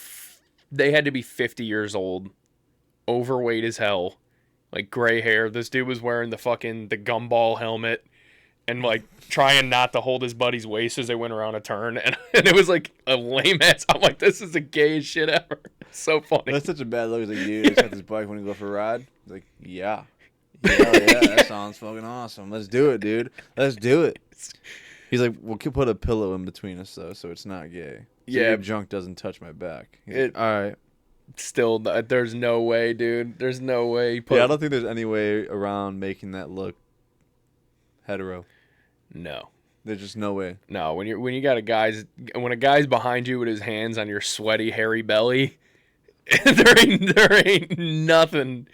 S2: They had to be 50 years old. Overweight as hell. Like, gray hair. This dude was wearing the gumball helmet. And, like, trying not to hold his buddy's waist as they went around a turn. And it was, like, a lame-ass... I'm like, this is the gayest shit ever. It's so funny.
S1: That's such a bad look. It's like, dude, just got this bike when you go for a ride. It's like, yeah. Yeah, that sounds fucking awesome. Let's do it, dude. Let's do it. He's like, we'll put a pillow in between us, though, so it's not gay. So your junk doesn't touch my back. All right.
S2: Still, there's no way, dude. There's no way.
S1: I don't think there's any way around making that look hetero.
S2: No.
S1: There's just no way.
S2: No, when you got when a guy's behind you with his hands on your sweaty, hairy belly... there ain't nothing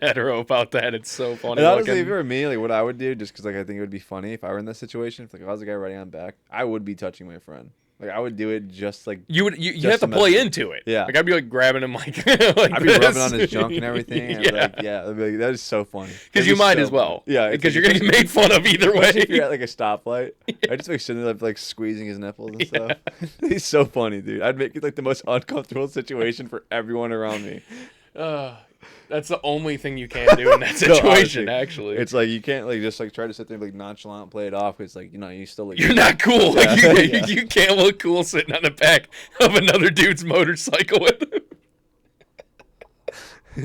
S2: hetero about that. It's so funny.
S1: And honestly, if it were me, like what I would do, just because like I think it would be funny if I were in that situation. If like I was the guy riding on back, I would be touching my friend. Like I would do it just like
S2: you have to play into it.
S1: Yeah,
S2: like I'd be like grabbing him like
S1: I'd be rubbing on his junk and everything. And I'd be like, that is so funny.
S2: Because you might as well.
S1: Yeah,
S2: because you're gonna get made fun of either way.
S1: If you're at like a stoplight, I just like sitting there like squeezing his nipples and stuff. He's so funny, dude. I'd make it like the most uncomfortable situation for everyone around me.
S2: That's the only thing you can do in that situation. No, actually,
S1: it's like you can't like just like try to sit there and like nonchalant play it off. It's like you still like
S2: you're not cool. Like you can't look cool sitting on the back of another dude's motorcycle with him.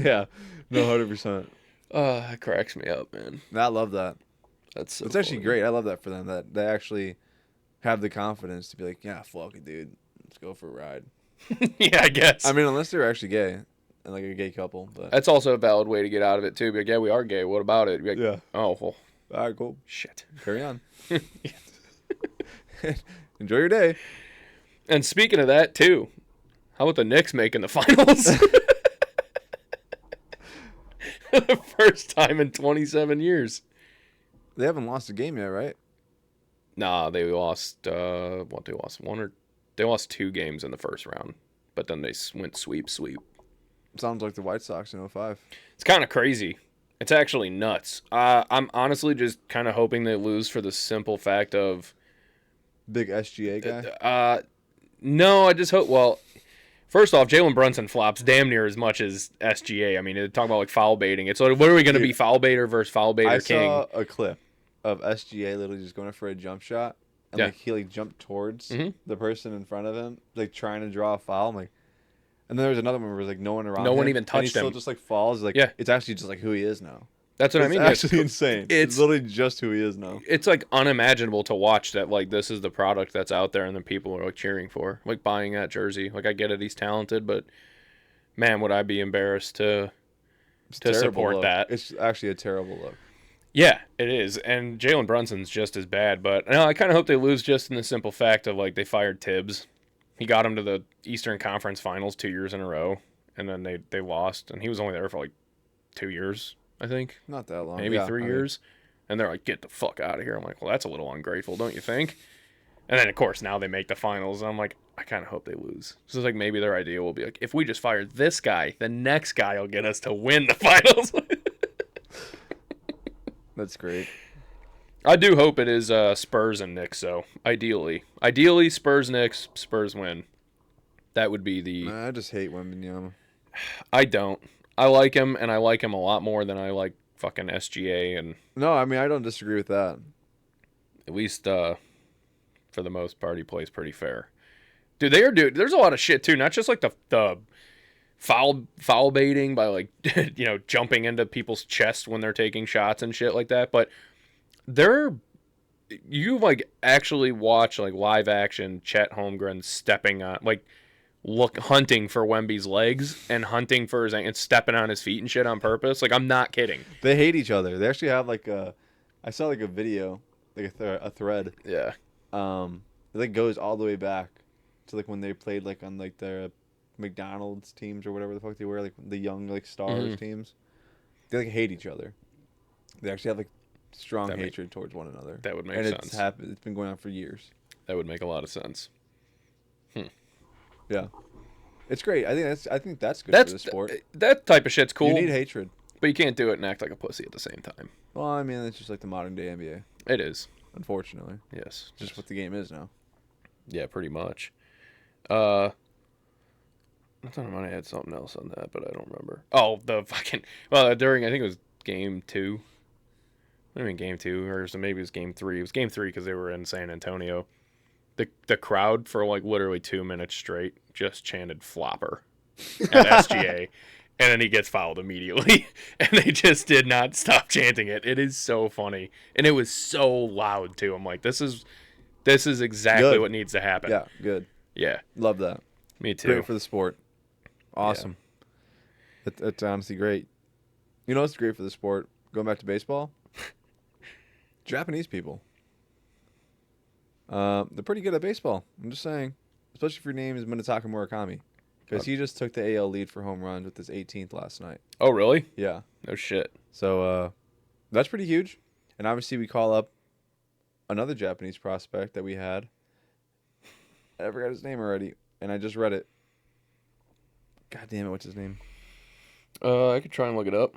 S1: Yeah, no, 100%.
S2: That cracks me up, man.
S1: I love that.
S2: It's
S1: actually great. I love that for them that they actually have the confidence to be like, yeah, fuck it, dude, let's go for a ride.
S2: Yeah, I guess.
S1: I mean, unless they're actually gay. And like a gay couple, but
S2: that's also a valid way to get out of it too. Be like, yeah, we are gay. What about it? Like,
S1: yeah.
S2: Oh well.
S1: All right, cool.
S2: Shit.
S1: Carry on. Enjoy your day.
S2: And speaking of that too, how about the Knicks making the finals? For the first time in 27 years.
S1: They haven't lost a game yet, right?
S2: Nah, they lost. They lost 2 games in the first round, but then they went sweep.
S1: Sounds like the White Sox in 05.
S2: It's kind of crazy. It's actually nuts. I'm honestly just kind of hoping they lose for the simple fact of...
S1: Big SGA guy?
S2: No, I just hope... Well, first off, Jalen Brunson flops damn near as much as SGA. I mean, they talk about like foul baiting. It's like, what are we going to be, foul baiter versus foul baiter king?
S1: I saw a clip of SGA literally just going for a jump shot. And like he like jumped towards the person in front of him, like trying to draw a foul. I'm like... And then there was another one where there was like no one around.
S2: No one
S1: him,
S2: even touched
S1: and he
S2: him.
S1: Still just like falls. Like it's actually just like who he is now.
S2: That's what I mean.
S1: It's actually insane. It's literally just who he is now.
S2: It's like unimaginable to watch that. Like this is the product that's out there, and then people are like cheering for, like buying that jersey. Like I get it, he's talented, but man, would I be embarrassed to support that?
S1: It's actually a terrible look.
S2: Yeah, it is. And Jalen Brunson's just as bad. But no, I kind of hope they lose just in the simple fact of like they fired Tibbs. He got him to the Eastern Conference Finals 2 years in a row. and then they lost, and he was only there for like 2 years, I think,
S1: Not that long.
S2: maybe
S1: Yeah,
S2: 3 years. And they're like, get the fuck out of here. I'm like, well, that's a little ungrateful, don't you think? And then, of course, now they make the finals. And I'm like, I kind of hope they lose. So it's like maybe their idea will be like, if we just fire this guy, the next guy will get us to win the finals.
S1: That's great.
S2: I do hope it is Spurs and Knicks, though. Ideally, Spurs, Knicks, Spurs win. That would be the...
S1: I just hate Wembanyama.
S2: I don't. I like him, and I like him a lot more than I like fucking SGA. And
S1: No, I mean, I don't disagree with that.
S2: at least for the most part, he plays pretty fair. Dude, there's a lot of shit, too. Not just like the foul baiting by, like, jumping into people's chests when they're taking shots and shit like that, but you like actually watch like live action Chet Holmgren stepping on, like, hunting for Wemby's legs and hunting for and stepping on his feet and shit on purpose. Like, I'm not kidding.
S1: They hate each other. They actually have like I saw like a video, like a thread.
S2: Yeah.
S1: It like goes all the way back to like when they played like on like their McDonald's teams or whatever the fuck they were, like the young like stars teams. They like hate each other. They actually have like strong hatred towards one another.
S2: That would make sense.
S1: It's been going on for years.
S2: That would make a lot of sense.
S1: Yeah, it's great. I think that's good for the sport.
S2: That type of shit's cool.
S1: You need hatred,
S2: but you can't do it and act like a pussy at the same time.
S1: Well, I mean, it's just like the modern day NBA.
S2: It is,
S1: unfortunately.
S2: Yes,
S1: just what the game is now.
S2: Yeah, pretty much. I thought I might have had something else on that, but I don't remember. Oh, the fucking during I think it was game 2. I mean game 2, or so maybe it was game 3. It was game 3 because they were in San Antonio. The crowd for like literally 2 minutes straight just chanted flopper at SGA, and then he gets fouled immediately, and they just did not stop chanting it. It is so funny, and it was so loud too. I'm like, this is exactly what needs to happen.
S1: Yeah, good.
S2: Yeah,
S1: love that.
S2: Me too.
S1: Great for the sport. Awesome. Yeah. It's honestly great. You know what's great for the sport? Going back to baseball, Japanese people. They're pretty good at baseball. I'm just saying, especially if your name is Minataka Murakami, because he just took the AL lead for home runs with his 18th last night.
S2: Oh, really?
S1: Yeah.
S2: No shit.
S1: So that's pretty huge. And obviously, we call up another Japanese prospect that we had. I forgot his name already, and I just read it. God damn it, what's his name?
S2: I could try and look it up.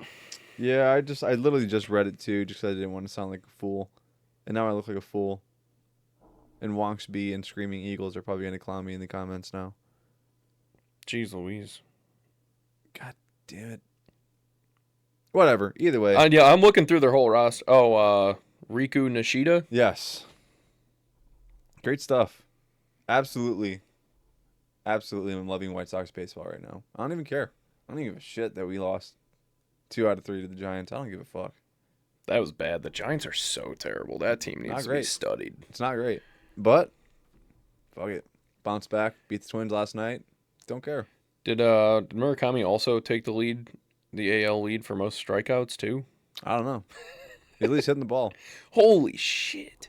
S1: Yeah, I literally just read it too, just because I didn't want to sound like a fool, and now I look like a fool. And Wonksby and Screaming Eagles are probably going to clown me in the comments now.
S2: Jeez Louise.
S1: God damn it. Whatever. Either way.
S2: Yeah, I'm looking through their whole roster. Oh, Riku Nishida?
S1: Yes. Great stuff. Absolutely. Absolutely. I'm loving White Sox baseball right now. I don't even care. I don't even give a shit that we lost 2 out of 3 to the Giants. I don't give a fuck.
S2: That was bad. The Giants are so terrible. That team needs to be studied.
S1: It's not great. But, fuck it. Bounce back. Beat the Twins last night. Don't care.
S2: Did Murakami also take the lead, the AL lead for most strikeouts too?
S1: I don't know. At least hitting the ball.
S2: Holy shit.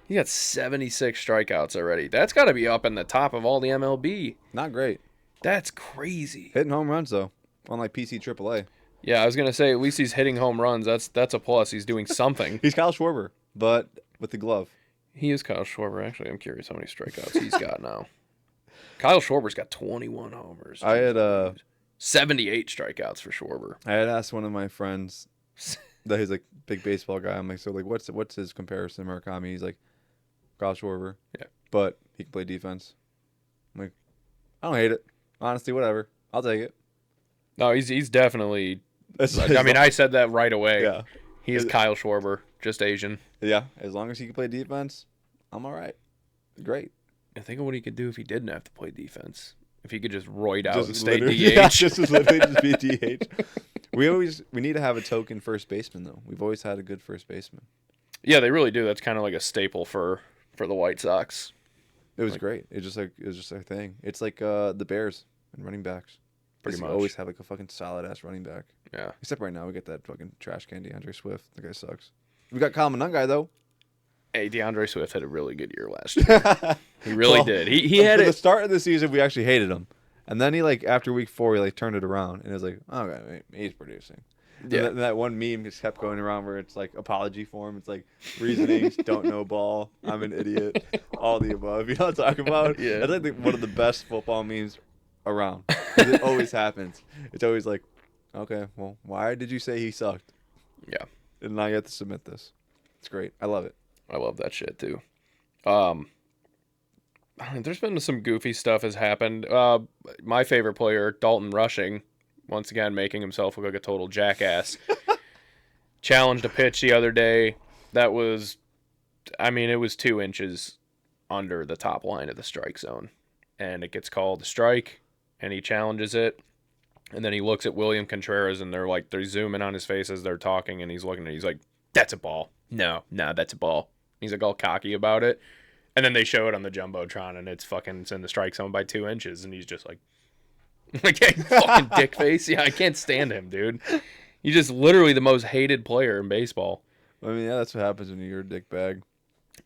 S2: He got 76 strikeouts already. That's got to be up in the top of all the MLB.
S1: Not great.
S2: That's crazy.
S1: Hitting home runs, though. Unlike PC AAA.
S2: Yeah, I was going to say, at least he's hitting home runs. That's a plus. He's doing something.
S1: He's Kyle Schwarber, but with the glove.
S2: He is Kyle Schwarber. Actually, I'm curious how many strikeouts he's got now. Kyle Schwarber's got 21 homers.
S1: I had
S2: 78 strikeouts for Schwarber.
S1: I had asked one of my friends that he's like big baseball guy. I'm like, so like what's his comparison to Murakami? He's like Kyle Schwarber.
S2: Yeah.
S1: But he can play defense. I'm like, I don't hate it. Honestly, whatever. I'll take it.
S2: No, he's definitely I said that right away.
S1: Yeah.
S2: He is Kyle Schwarber, just Asian.
S1: Yeah. As long as he can play defense, I'm all right. Great.
S2: I think of what he could do if he didn't have to play defense. If he could just roid out and stay
S1: DH.
S2: Yeah,
S1: just literally just be DH. We need to have a token first baseman though. We've always had a good first baseman.
S2: Yeah, they really do. That's kind of like a staple for the White Sox.
S1: It was great. It was just a thing. It's like the Bears and running backs.
S2: Pretty much.
S1: Always have like a fucking solid ass running back.
S2: Yeah.
S1: Except right now we get that fucking trash can DeAndre Swift. The guy sucks. We got Kyle Monungai though.
S2: Hey, DeAndre Swift had a really good year last year. He really did. He had
S1: at the start of the season we actually hated him. And then he like after week 4 he like turned it around and it was like, oh, okay, he's producing.
S2: Yeah.
S1: And that one meme just kept going around where it's like apology form. It's like reasonings, don't know ball, I'm an idiot, all the above. You know what I'm talking about?
S2: Yeah.
S1: That's like one of the best football memes around. 'Cause it always happens. It's always like, okay, well, why did you say he sucked?
S2: Yeah.
S1: And now you have to submit this. It's great. I love it.
S2: I love that shit too. There's been some goofy stuff has happened. My favorite player, Dalton Rushing, once again making himself look like a total jackass. Challenged a pitch the other day that was, it was 2 inches under the top line of the strike zone. And it gets called a strike, and he challenges it. And then he looks at William Contreras, and they're zooming on his face as they're talking, and he's looking at it. He's like, that's a ball. No, that's a ball. He's like all cocky about it. And then they show it on the Jumbotron, and it's in the strike zone by 2 inches, and he's just like, hey, fucking dick face. Yeah, I can't stand him, dude. He's just literally the most hated player in baseball.
S1: I mean, yeah, that's what happens when you're a dick bag.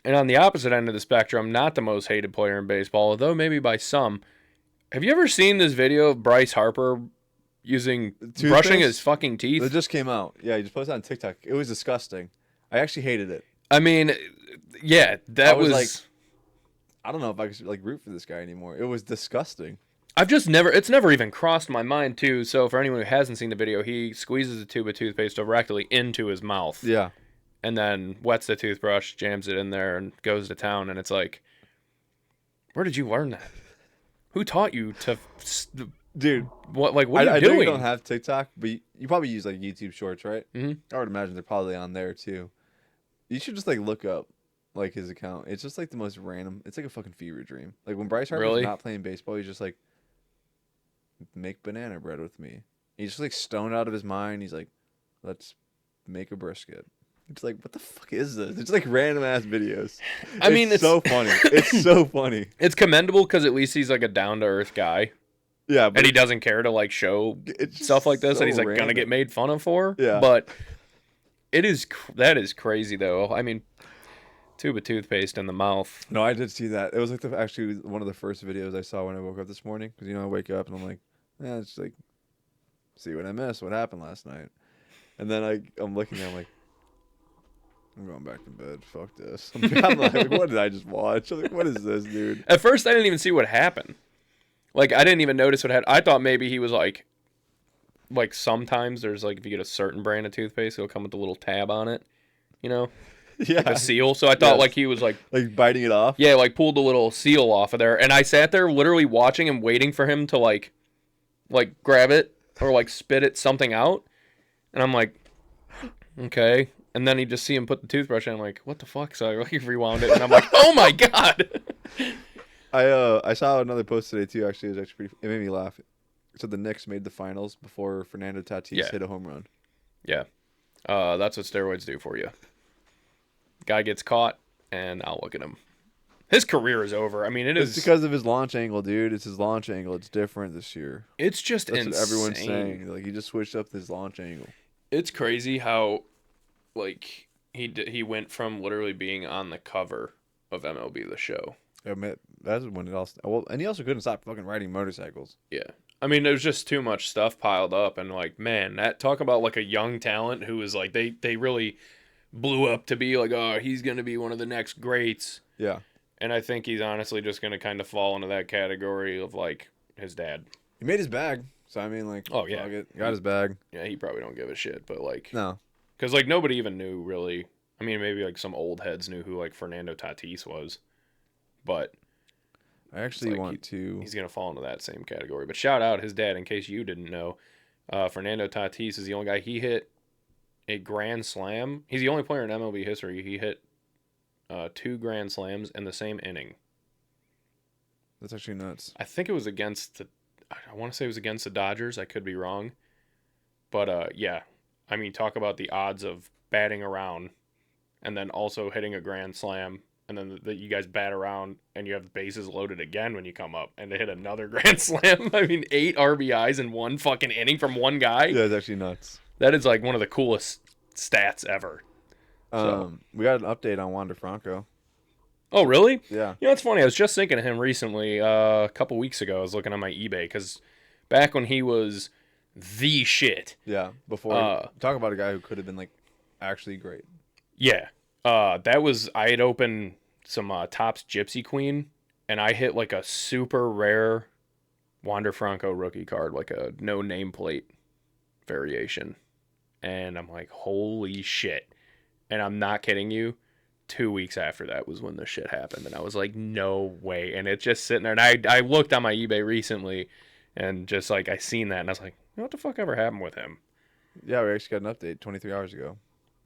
S2: And on the opposite end of the spectrum, not the most hated player in baseball, although maybe by some. Have you ever seen this video of Bryce Harper brushing his fucking teeth?
S1: It just came out. Yeah, he just posted it on TikTok. It was disgusting. I actually hated it.
S2: I mean, yeah, that was
S1: like, I don't know if I could like root for this guy anymore. It was disgusting.
S2: It's never even crossed my mind too. So for anyone who hasn't seen the video, he squeezes a tube of toothpaste directly into his mouth.
S1: Yeah.
S2: And then wets the toothbrush, jams it in there, and goes to town. And it's like, where did you learn that? Who taught you to,
S1: dude?
S2: What are you doing?
S1: I know you don't have TikTok, but you probably use like YouTube Shorts, right?
S2: Mm-hmm.
S1: I would imagine they're probably on there too. You should just like look up like his account. It's just like the most random. It's like a fucking fever dream. Like when Bryce Harper's not playing baseball, he's just like, make banana bread with me. He's just like stoned out of his mind. He's like, let's make a brisket. It's like, what the fuck is this? It's like random ass videos. It's so funny. It's so funny.
S2: It's commendable because at least he's like a down to earth guy.
S1: Yeah, but
S2: and he doesn't care to like show stuff like this that he's like gonna get made fun of for.
S1: Yeah,
S2: but that is crazy though. I mean, tube of toothpaste in the mouth.
S1: No, I did see that. It was like actually one of the first videos I saw when I woke up this morning. Because I wake up and I'm like, it's just like, see what I missed, what happened last night, and then I'm looking, I'm like, I'm going back to bed. Fuck this. I'm like, what did I just watch? I'm like, what is this, dude?
S2: At first, I didn't even see what happened. Like, I didn't even notice what happened. I thought maybe he was like sometimes there's like, if you get a certain brand of toothpaste, it'll come with a little tab on it, Yeah. Like a seal. So I thought like he was like
S1: biting it off.
S2: Yeah, like pulled the little seal off of there. And I sat there literally watching him, waiting for him to like grab it or like spit it something out. And I'm like, okay. And then you just see him put the toothbrush in. I'm like, what the fuck? So I like rewound it, and I'm like, oh my god.
S1: I saw another post today too. Actually, it was actually it made me laugh. So the Knicks made the finals before Fernando Tatis hit a home run.
S2: Yeah, that's what steroids do for you. Guy gets caught, and I'll look at him. His career is over. I mean,
S1: it's because of his launch angle, dude. It's his launch angle. It's different this year.
S2: It's just
S1: That's
S2: insane.
S1: What everyone's saying. Like he just switched up his launch angle.
S2: It's crazy how, like, he went from literally being on the cover of MLB The Show.
S1: I mean, that's when it all. Well, and he also couldn't stop fucking riding motorcycles.
S2: Yeah, I mean, there's just too much stuff piled up, and like, man, that talk about like a young talent who is like they really blew up to be like, oh, he's gonna be one of the next greats.
S1: Yeah.
S2: And I think he's honestly just going to kind of fall into that category of, like, his dad.
S1: He made his bag. So, I mean, like,
S2: oh, yeah.
S1: Got his bag.
S2: Yeah, he probably don't give a shit, but, like...
S1: No.
S2: Because, like, nobody even knew, really. I mean, maybe, like, some old heads knew who, like, Fernando Tatis was. But...
S1: I actually want to...
S2: He's going to fall into that same category. But shout out his dad, in case you didn't know. Fernando Tatis is the only guy. He hit a grand slam. He's the only player in MLB history. He hit... 2 grand slams in the same inning.
S1: That's actually nuts.
S2: I think it was against I want to say it was against the Dodgers. I could be wrong. But, yeah. I mean, talk about the odds of batting around and then also hitting a grand slam. And then you guys bat around and you have the bases loaded again when you come up. And they hit another grand slam. I mean, 8 RBIs in one fucking inning from one guy.
S1: Yeah, it's actually nuts.
S2: That is, like, one of the coolest stats ever.
S1: We got an update on Wander Franco.
S2: Oh, really?
S1: Yeah.
S2: You know, it's funny. I was just thinking of him recently. A couple weeks ago, I was looking on my eBay because back when he was the shit.
S1: Yeah. Before talk about a guy who could have been like actually great.
S2: Yeah. That was I had opened some Topps Gypsy Queen, and I hit like a super rare Wander Franco rookie card, like a no nameplate variation, and I'm like, holy shit! And I'm not kidding you. 2 weeks after that was when the shit happened, and I was like, no way. And it's just sitting there, and I looked on my eBay recently, and just like I seen that, and I was like, what the fuck ever happened with him?
S1: Yeah, we actually got an update 23 hours ago.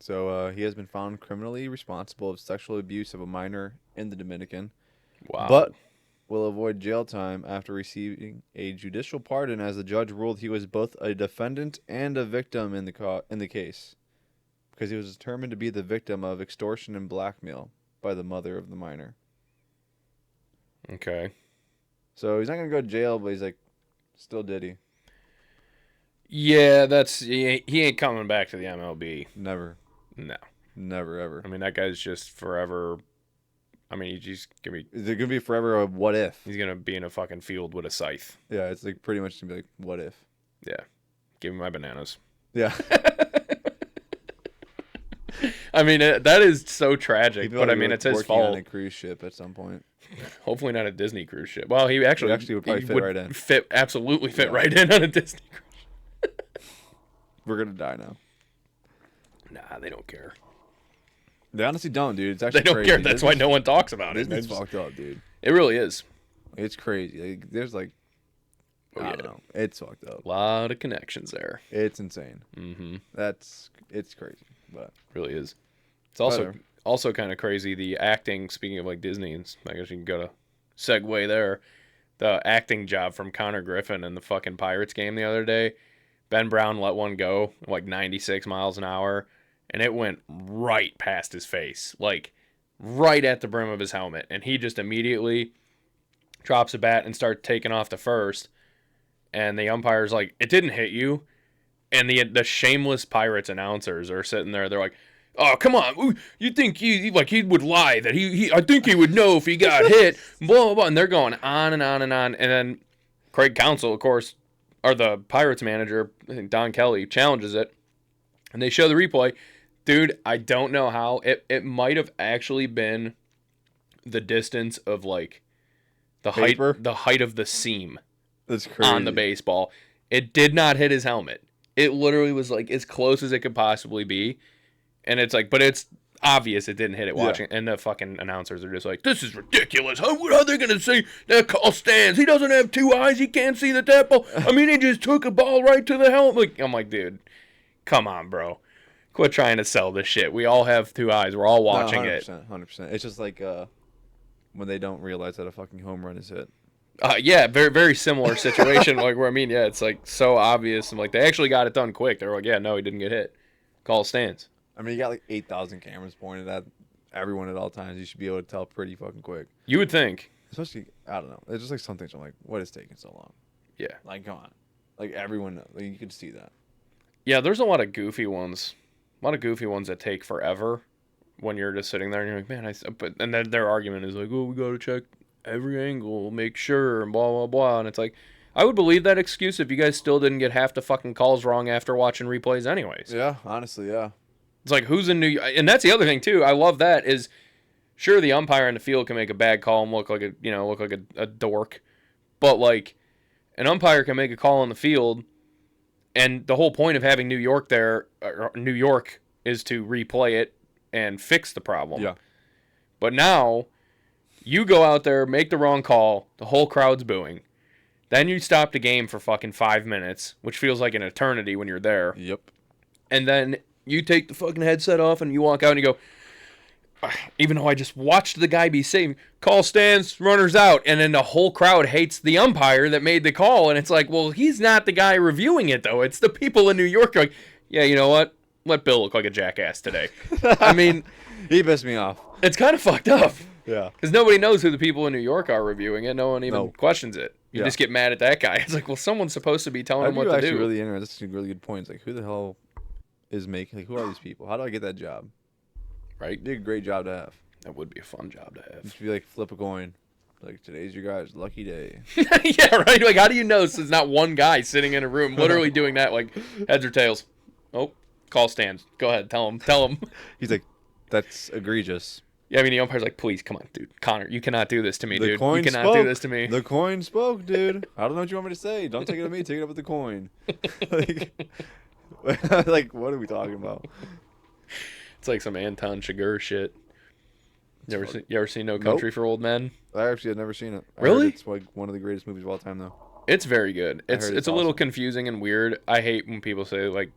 S1: So he has been found criminally responsible of sexual abuse of a minor in the Dominican,
S2: Wow.
S1: but will avoid jail time after receiving a judicial pardon, as the judge ruled he was both a defendant and a victim in the case, because he was determined to be the victim of extortion and blackmail by the mother of the minor.
S2: Okay.
S1: So he's not gonna go to jail, but he's like, still did he?
S2: Yeah, he ain't coming back to the MLB.
S1: Never.
S2: No.
S1: Never ever.
S2: I mean, that guy's just forever. I mean, he's
S1: Is it gonna be forever a what if?
S2: he's gonna be in a fucking field with a scythe.
S1: Yeah, it's like pretty much gonna be like what if?
S2: Yeah. Give me my bananas.
S1: Yeah.
S2: I mean, that is so tragic,
S1: He'd
S2: but I
S1: probably
S2: mean,
S1: be
S2: it's his
S1: working on
S2: fault.
S1: a cruise ship at some point.
S2: Hopefully not a Disney cruise ship. Well, he actually
S1: would probably fit right in.
S2: Absolutely fit
S1: Yeah.
S2: right in on a Disney cruise.
S1: We're gonna die now.
S2: Nah, they don't care.
S1: They honestly don't, dude. It's
S2: They
S1: actually
S2: don't
S1: crazy.
S2: care. That's why no one talks about it.
S1: Disney's fucked up, dude.
S2: It really is.
S1: It's crazy. Like, there's like,
S2: Oh,
S1: I
S2: yeah.
S1: don't know. It's fucked up.
S2: A lot of connections there.
S1: It's insane.
S2: Mm-hmm.
S1: It's crazy, but
S2: Really is. It's also
S1: Whatever.
S2: also kind of crazy the acting. Speaking of like Disney, and I guess you can go to segue there. The acting job from Connor Griffin in the fucking Pirates game the other day. Ben Brown let one go like 96 miles an hour, and it went right past his face, like right at the brim of his helmet, and he just immediately drops a bat and starts taking off to first. And the umpire's like, "It didn't hit you." And the shameless Pirates announcers are sitting there. They're like, "Oh, come on! You think he would lie that he? I think he would know if he got hit." Blah blah blah. And they're going on and on and on. And then Craig Counsell, of course, or the Pirates manager, I think Don Kelly, challenges it, and they show the replay. Dude, I don't know how it might have actually been the distance of like the
S1: Paper?
S2: height of the seam
S1: that's crazy.
S2: on the baseball. It did not hit his helmet. It literally was like as close as it could possibly be. And it's like, but it's obvious it didn't hit it watching. And the fucking announcers are just like, this is ridiculous. How are they going to say that call stands? He doesn't have two eyes. He can't see the temple. I mean, he just took a ball right to the helmet. Like, I'm like, dude, come on, bro. Quit trying to sell this shit. We all have two eyes. We're all watching
S1: No, 100%,
S2: it.
S1: 100%. It's just like when they don't realize that a fucking home run is hit.
S2: Yeah, very, very similar situation. Like, where I mean, yeah, it's like so obvious. And like, they actually got it done quick. They were like, yeah, no, he didn't get hit. Call stands.
S1: I mean, you got like 8,000 cameras pointed at everyone at all times. You should be able to tell pretty fucking quick.
S2: You would think.
S1: Especially, I don't know. It's just like some things I'm like, what is taking so long?
S2: Yeah.
S1: Like, come on. Like, everyone knows. Like, you could see that.
S2: Yeah, there's a lot of goofy ones. A lot of goofy ones that take forever when you're just sitting there and you're like, man, and then their argument is like, oh, we got to check every angle, make sure, and blah, blah, blah. And it's like, I would believe that excuse if you guys still didn't get half the fucking calls wrong after watching replays anyways.
S1: Yeah, honestly, yeah.
S2: It's like, who's in New York? And that's the other thing, too. I love that is, sure, the umpire in the field can make a bad call and look like a dork. But, like, an umpire can make a call on the field, and the whole point of having New York there, or New York, is to replay it and fix the problem.
S1: Yeah.
S2: But now, you go out there, make the wrong call, the whole crowd's booing. Then you stop the game for fucking 5 minutes, which feels like an eternity when you're there.
S1: Yep.
S2: And then you take the fucking headset off and you walk out and you go, even though I just watched the guy be saved, call stands, runners out. And then the whole crowd hates the umpire that made the call. And it's like, well, he's not the guy reviewing it, though. It's the people in New York like, yeah, you know what? Let Bill look like a jackass today. I mean,
S1: he pissed me off.
S2: It's kind of fucked up.
S1: Yeah.
S2: Because nobody knows who the people in New York are reviewing it. No one even questions it. You
S1: Yeah.
S2: just get mad at that guy. It's like, well, someone's supposed to be telling him what to
S1: actually
S2: do.
S1: really interesting, really good points. Like, who the hell is making? Like, who are these people? How do I get that job?
S2: Right?
S1: Be a great job to have.
S2: That would be a fun job to have.
S1: Just be like flip a coin. Like, today's your guys' lucky day.
S2: Yeah, right? Like, how do you know this is not one guy sitting in a room literally doing that? Like, heads or tails? Oh, call stands. Go ahead. Tell him.
S1: He's like, that's egregious.
S2: Yeah, I mean, the umpire's like, please, come on, dude. Connor, you cannot do this to me,
S1: The
S2: dude.
S1: coin
S2: You cannot
S1: spoke.
S2: do this to me.
S1: The coin spoke, dude. I don't know what you want me to say. Don't take it to me. Take it up with the coin. Like, what are we talking about?
S2: It's like some Anton Chigurh shit. You ever seen No
S1: Nope.
S2: Country for Old Men?
S1: I actually had never seen it. I
S2: Really?
S1: heard it's like one of the greatest movies of all time, though.
S2: It's very good.
S1: I
S2: It's
S1: heard
S2: it's a little confusing and weird. I hate when people say like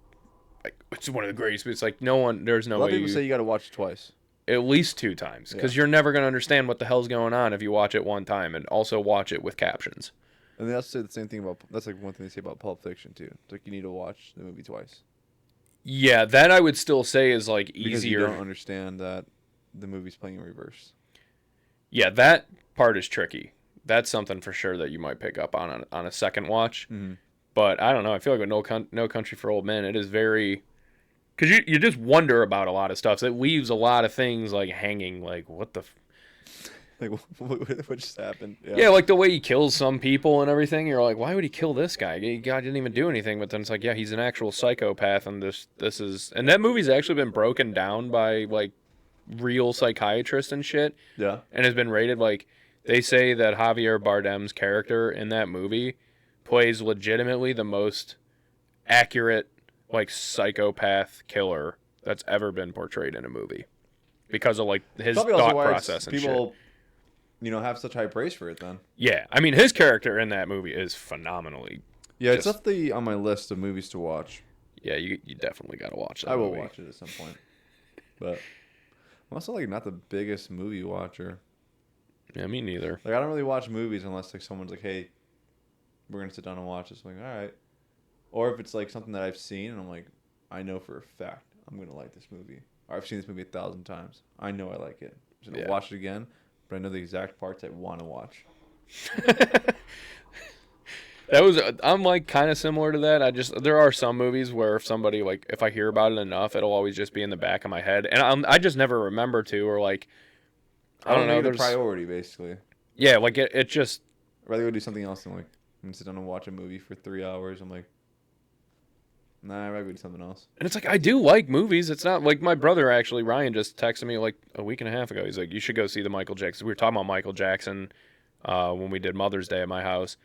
S2: it's one of the greatest. But it's like there's no
S1: A lot
S2: way.
S1: of people say you got to watch it twice.
S2: At least 2 times, because you're never gonna understand what the hell's going on if you watch it one time and also watch it with captions.
S1: And they also say the same thing about, that's like one thing they say about Pulp Fiction, too. It's like you need to watch the movie twice.
S2: Yeah, that I would still say is like easier.
S1: Because you don't understand that the movie's playing in reverse.
S2: Yeah, that part is tricky. That's something for sure that you might pick up on a second watch.
S1: Mm-hmm.
S2: But I don't know. I feel like with No Country for Old Men, it is very... Because you just wonder about a lot of stuff. So it leaves a lot of things like hanging, like, what the...
S1: Like, what just happened?
S2: Yeah, like the way he kills some people and everything. You're like, why would he kill this guy? Guy didn't even do anything. But then it's like, yeah, he's an actual psychopath. And this is... And that movie's actually been broken down by, like, real psychiatrists and shit.
S1: Yeah.
S2: And has been rated, like... They say that Javier Bardem's character in that movie plays legitimately the most accurate, like, psychopath killer that's ever been portrayed in a movie. Because of, like, his thought process and
S1: people,
S2: shit.
S1: Have such high praise for it then.
S2: Yeah. I mean, his character in that movie is phenomenally...
S1: Yeah, it's definitely on my list of movies to watch.
S2: Yeah, you definitely got to watch that
S1: I will
S2: movie.
S1: watch it at some point. But I'm also, like, not the biggest movie watcher.
S2: Yeah, me neither.
S1: Like, I don't really watch movies unless, like, someone's like, hey, we're going to sit down and watch this. I'm like, all right. Or if it's, like, something that I've seen and I'm like, I know for a fact I'm going to like this movie. Or I've seen this movie 1,000 times. I know I like it. I'm just going to watch it again, but I know the exact parts I want to watch.
S2: I'm like kind of similar to that. There are some movies where if I hear about it enough, it'll always just be in the back of my head. And I just never remember to, or like, I don't know.
S1: There's a priority, basically.
S2: Yeah, like it just...
S1: I'd rather go do something else than, like, I'm going to sit down and watch a movie for 3 hours. I'm like, nah, I'd rather go do something else.
S2: And it's like, I do like movies. It's not like my brother, actually, Ryan, just texted me like a week and a half ago. He's like, you should go see the Michael Jackson. We were talking about Michael Jackson when we did Mother's Day at my house.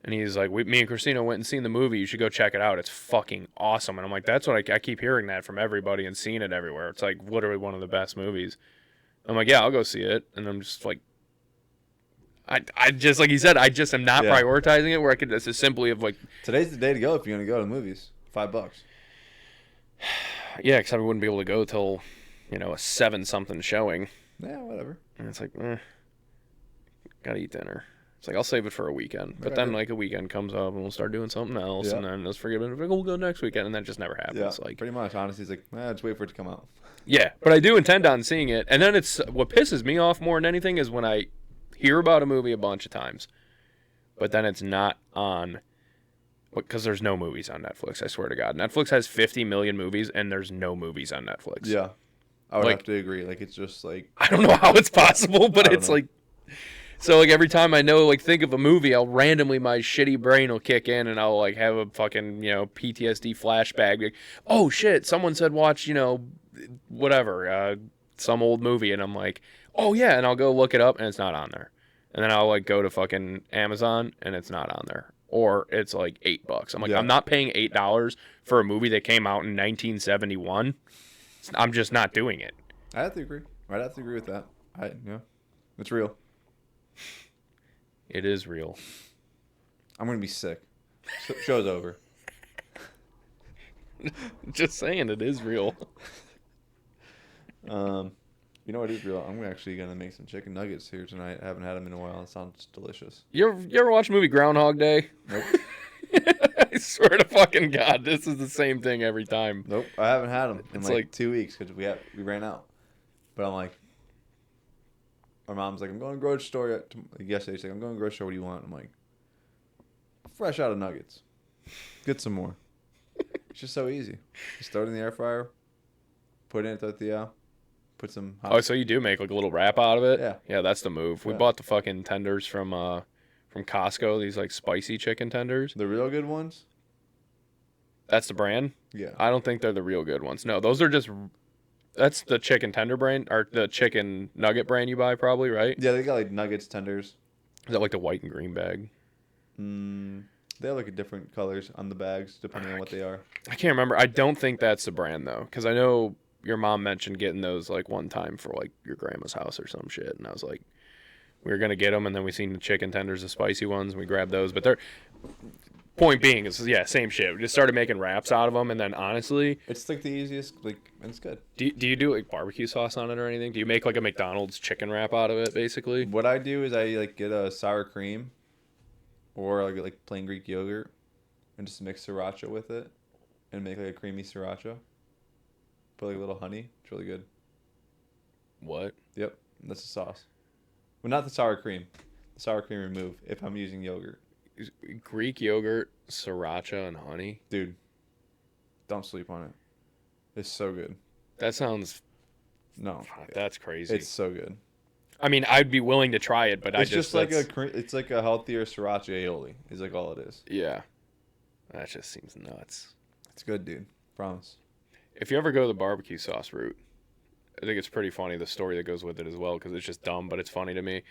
S2: And he's like, me and Christina went and seen the movie. You should go check it out. It's fucking awesome. And I'm like, that's what I keep hearing that from everybody and seeing it everywhere. It's like literally one of the best movies. I'm like, yeah, I'll go see it. And I'm just like, I just, like he said, I just am not prioritizing it where I could just simply have like...
S1: Today's the day to go if you're going to go to the movies. $5.
S2: Yeah, because I wouldn't be able to go till, a 7-something showing.
S1: Yeah, whatever.
S2: And it's like, gotta eat dinner. It's like, I'll save it for a weekend. But then, like, a weekend comes up and we'll start doing something else. And then let's forget it. We'll go next weekend. And that just never happens.
S1: Yeah,
S2: like,
S1: pretty much. Honestly, it's like, just wait for it to come out.
S2: Yeah, but I do intend on seeing it. And then what pisses me off more than anything is when I hear about a movie a bunch of times, but then it's not on, because there's no movies on Netflix, I swear to God. Netflix has 50 million movies, and there's no movies on Netflix.
S1: Yeah, I would have to agree. Like, it's just like...
S2: I don't know how it's possible, but it's like... So, like, every time I think of a movie, I'll randomly, my shitty brain will kick in, and I'll, like, have a fucking, PTSD flashback. Like, oh, shit, someone said watch, whatever, some old movie, and I'm like, oh, yeah, and I'll go look it up, and it's not on there. And then I'll, like, go to fucking Amazon, and it's not on there. Or it's, like, $8. I'm like, I'm not paying $8 for a movie that came out in 1971. I'm just not doing it.
S1: I'd have to agree with that. It's real.
S2: It is real.
S1: I'm going to be sick. Show's over.
S2: Just saying, it is real.
S1: You know what is real? I'm actually going to make some chicken nuggets here tonight. I haven't had them in a while. It sounds delicious.
S2: You ever watch the movie Groundhog Day?
S1: Nope.
S2: I swear to fucking God, this is the same thing every time.
S1: Nope, I haven't had them in
S2: It's
S1: like 2 weeks because we ran out. But I'm like, my mom's like, I'm going to the grocery store yesterday. She's like, I'm going to the grocery store. What do you want? I'm like, fresh out of nuggets. Get some more. It's just so easy. Just throw it in the air fryer, put it in the tortilla, Put some.
S2: Oh, so you do make like a little wrap out of it?
S1: Yeah.
S2: Yeah, that's the move. We
S1: Yeah.
S2: bought the fucking tenders from Costco. These like spicy chicken tenders.
S1: The real good ones.
S2: That's the brand.
S1: Yeah.
S2: I don't think they're the real good ones. No, those are just. That's the chicken tender brand or the chicken nugget brand you buy probably, right?
S1: Yeah, they got like nuggets, tenders.
S2: Is that like the white and green bag?
S1: They have like different colors on the bags depending on what they are.
S2: I can't remember. I don't think that's the brand though, because I know your mom mentioned getting those like one time for like your grandma's house or some shit, and I was like, we were gonna get them, and then we seen the chicken tenders, the spicy ones, and we grabbed those. But they're point being is yeah, same shit. We just started making wraps out of them, and then honestly,
S1: It's like the easiest, like, and it's good.
S2: do you do like barbecue sauce on it or anything? Do you make like a McDonald's chicken wrap out of it, basically?
S1: What I do is I like get a sour cream, or like plain Greek yogurt, and just mix sriracha with it, and make like a creamy sriracha. Put like a little honey. It's really good.
S2: What?
S1: Yep, that's the sauce. Well, not the sour cream. The sour cream remove if I'm using yogurt.
S2: Greek yogurt, sriracha, and honey.
S1: Dude, don't sleep on it. It's so good.
S2: That sounds.
S1: No,
S2: That's crazy.
S1: it's so good.
S2: I mean, I'd be willing to try it, but
S1: It's
S2: I just
S1: like
S2: that's-
S1: it's like a healthier sriracha aioli. Is like all it is.
S2: Yeah, that just seems nuts.
S1: It's good, dude. Promise.
S2: If you ever go the barbecue sauce route, I think it's pretty funny the story that goes with it as well because it's just dumb, but it's funny to me.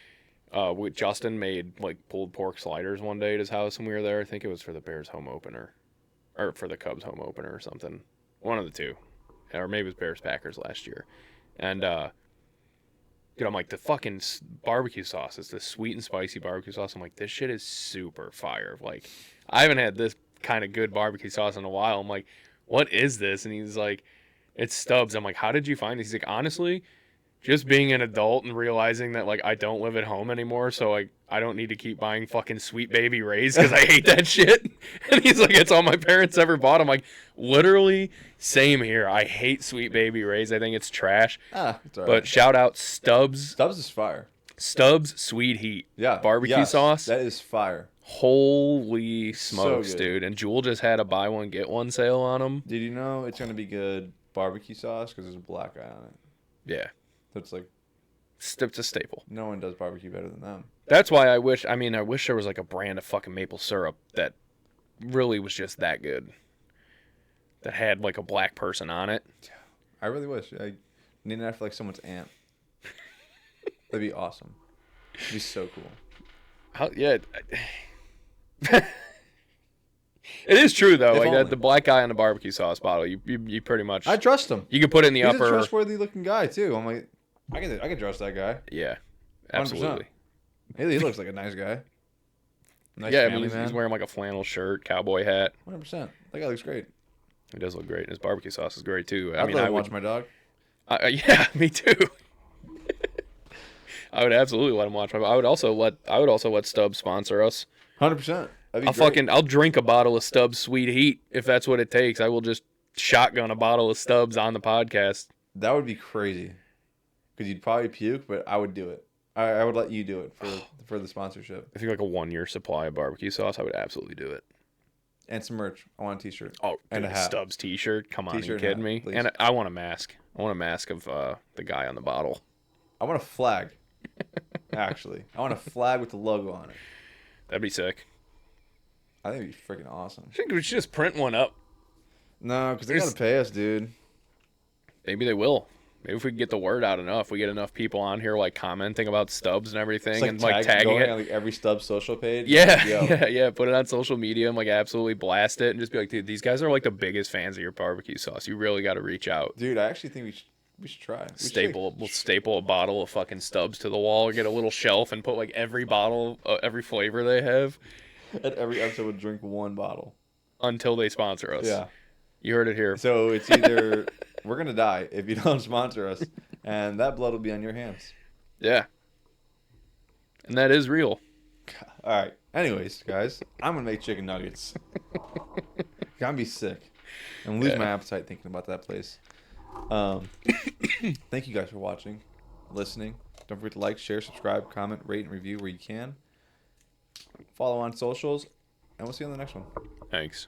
S2: Justin made like pulled pork sliders one day at his house when we were there. I think it was for the Bears home opener, or for the Cubs home opener or something. One of the two, or maybe it was Bears Packers last year. And dude, I'm like the fucking barbecue sauce. It's the sweet and spicy barbecue sauce. I'm like this shit is super fire. Like I haven't had this kind of good barbecue sauce in a while. I'm like, what is this? And he's like, it's Stubbs. I'm like, how did you find this? He's like, honestly, just being an adult and realizing that like I don't live at home anymore, so like I don't need to keep buying fucking Sweet Baby Ray's because I hate that shit. And he's like, it's all my parents ever bought. I'm like, literally, same here. I hate Sweet Baby Ray's. I think it's trash.
S1: It's all right.
S2: But shout out Stubbs.
S1: Stubbs is fire.
S2: Stubbs Sweet Heat.
S1: Yeah.
S2: Barbecue
S1: yes,
S2: sauce.
S1: That is fire.
S2: Holy smokes,
S1: good.
S2: dude. And Jewel just had a buy one, get one sale on them.
S1: Did you know it's going to be good barbecue sauce because there's a black guy on it?
S2: Yeah.
S1: So it's like
S2: It's a staple.
S1: no one does barbecue better than them.
S2: That's why I wish there was like a brand of fucking maple syrup that really was just that good. That had like a black person on it.
S1: I really wish. I need that for like someone's aunt. That'd be awesome. It'd be so cool.
S2: Yeah. It is true though.
S1: If
S2: Like
S1: only.
S2: that, the black guy on the barbecue sauce bottle, you pretty much.
S1: I trust him.
S2: You can put it in the
S1: He's
S2: upper.
S1: a trustworthy looking guy too. I'm like, I can trust that guy.
S2: Yeah,
S1: 100%.
S2: absolutely.
S1: He looks like a nice guy. Nice
S2: Yeah, I
S1: family
S2: mean he's
S1: man.
S2: wearing like a flannel shirt, cowboy hat.
S1: 100%. That guy looks great.
S2: He does look great. And his barbecue sauce is great too.
S1: I'd
S2: I mean,
S1: love
S2: I
S1: to
S2: would
S1: watch my dog.
S2: Yeah, me too. I would absolutely let him watch my. I would also let Stubbs sponsor us.
S1: 100%. That'd be great.
S2: I'll drink a bottle of Stubbs Sweet Heat if that's what it takes. I will just shotgun a bottle of Stubbs on the podcast.
S1: That would be crazy. Because you'd probably puke, but I would do it. I would let you do it for the sponsorship.
S2: If you like a 1-year supply of barbecue sauce, I would absolutely do it.
S1: And some merch. I want a t-shirt.
S2: Oh,
S1: and
S2: dude,
S1: a hat.
S2: Stubbs T-shirt. Come on,
S1: T-shirt
S2: you
S1: and
S2: kidding
S1: hat,
S2: me?
S1: please.
S2: And I want a mask. I want a mask of the guy on the bottle.
S1: I want a flag. Actually. I want a flag with the logo on it.
S2: That'd be sick.
S1: I think it'd be freaking awesome.
S2: I think we should just print one up.
S1: No, because they got to pay us, dude.
S2: Maybe they will. Maybe if we can get the word out enough, we get enough people on here like commenting about Stubbs and everything,
S1: It's
S2: and like tagging
S1: going
S2: it.
S1: on like every Stubbs social page.
S2: Yeah,
S1: Yo.
S2: yeah. Put it on social media and like absolutely blast it and just be like, dude, these guys are like the biggest fans of your barbecue sauce. You really got to reach out.
S1: Dude, I actually think we should try.
S2: We'll staple a bottle of fucking Stubbs to the wall, get a little shelf, and put like every bottle, every flavor they have
S1: At every episode, we'll drink one bottle.
S2: until they sponsor us.
S1: Yeah.
S2: You heard it here.
S1: So it's either we're gonna die if you don't sponsor us, and that blood will be on your hands.
S2: Yeah. And that is real.
S1: All right. Anyways, guys, I'm gonna make chicken nuggets. Gonna be sick, and lose my appetite thinking about that place. Thank you guys for watching, listening. Don't forget to like, share, subscribe, comment, rate, and review where you can. Follow on socials, and we'll see you on the next one.
S2: Thanks.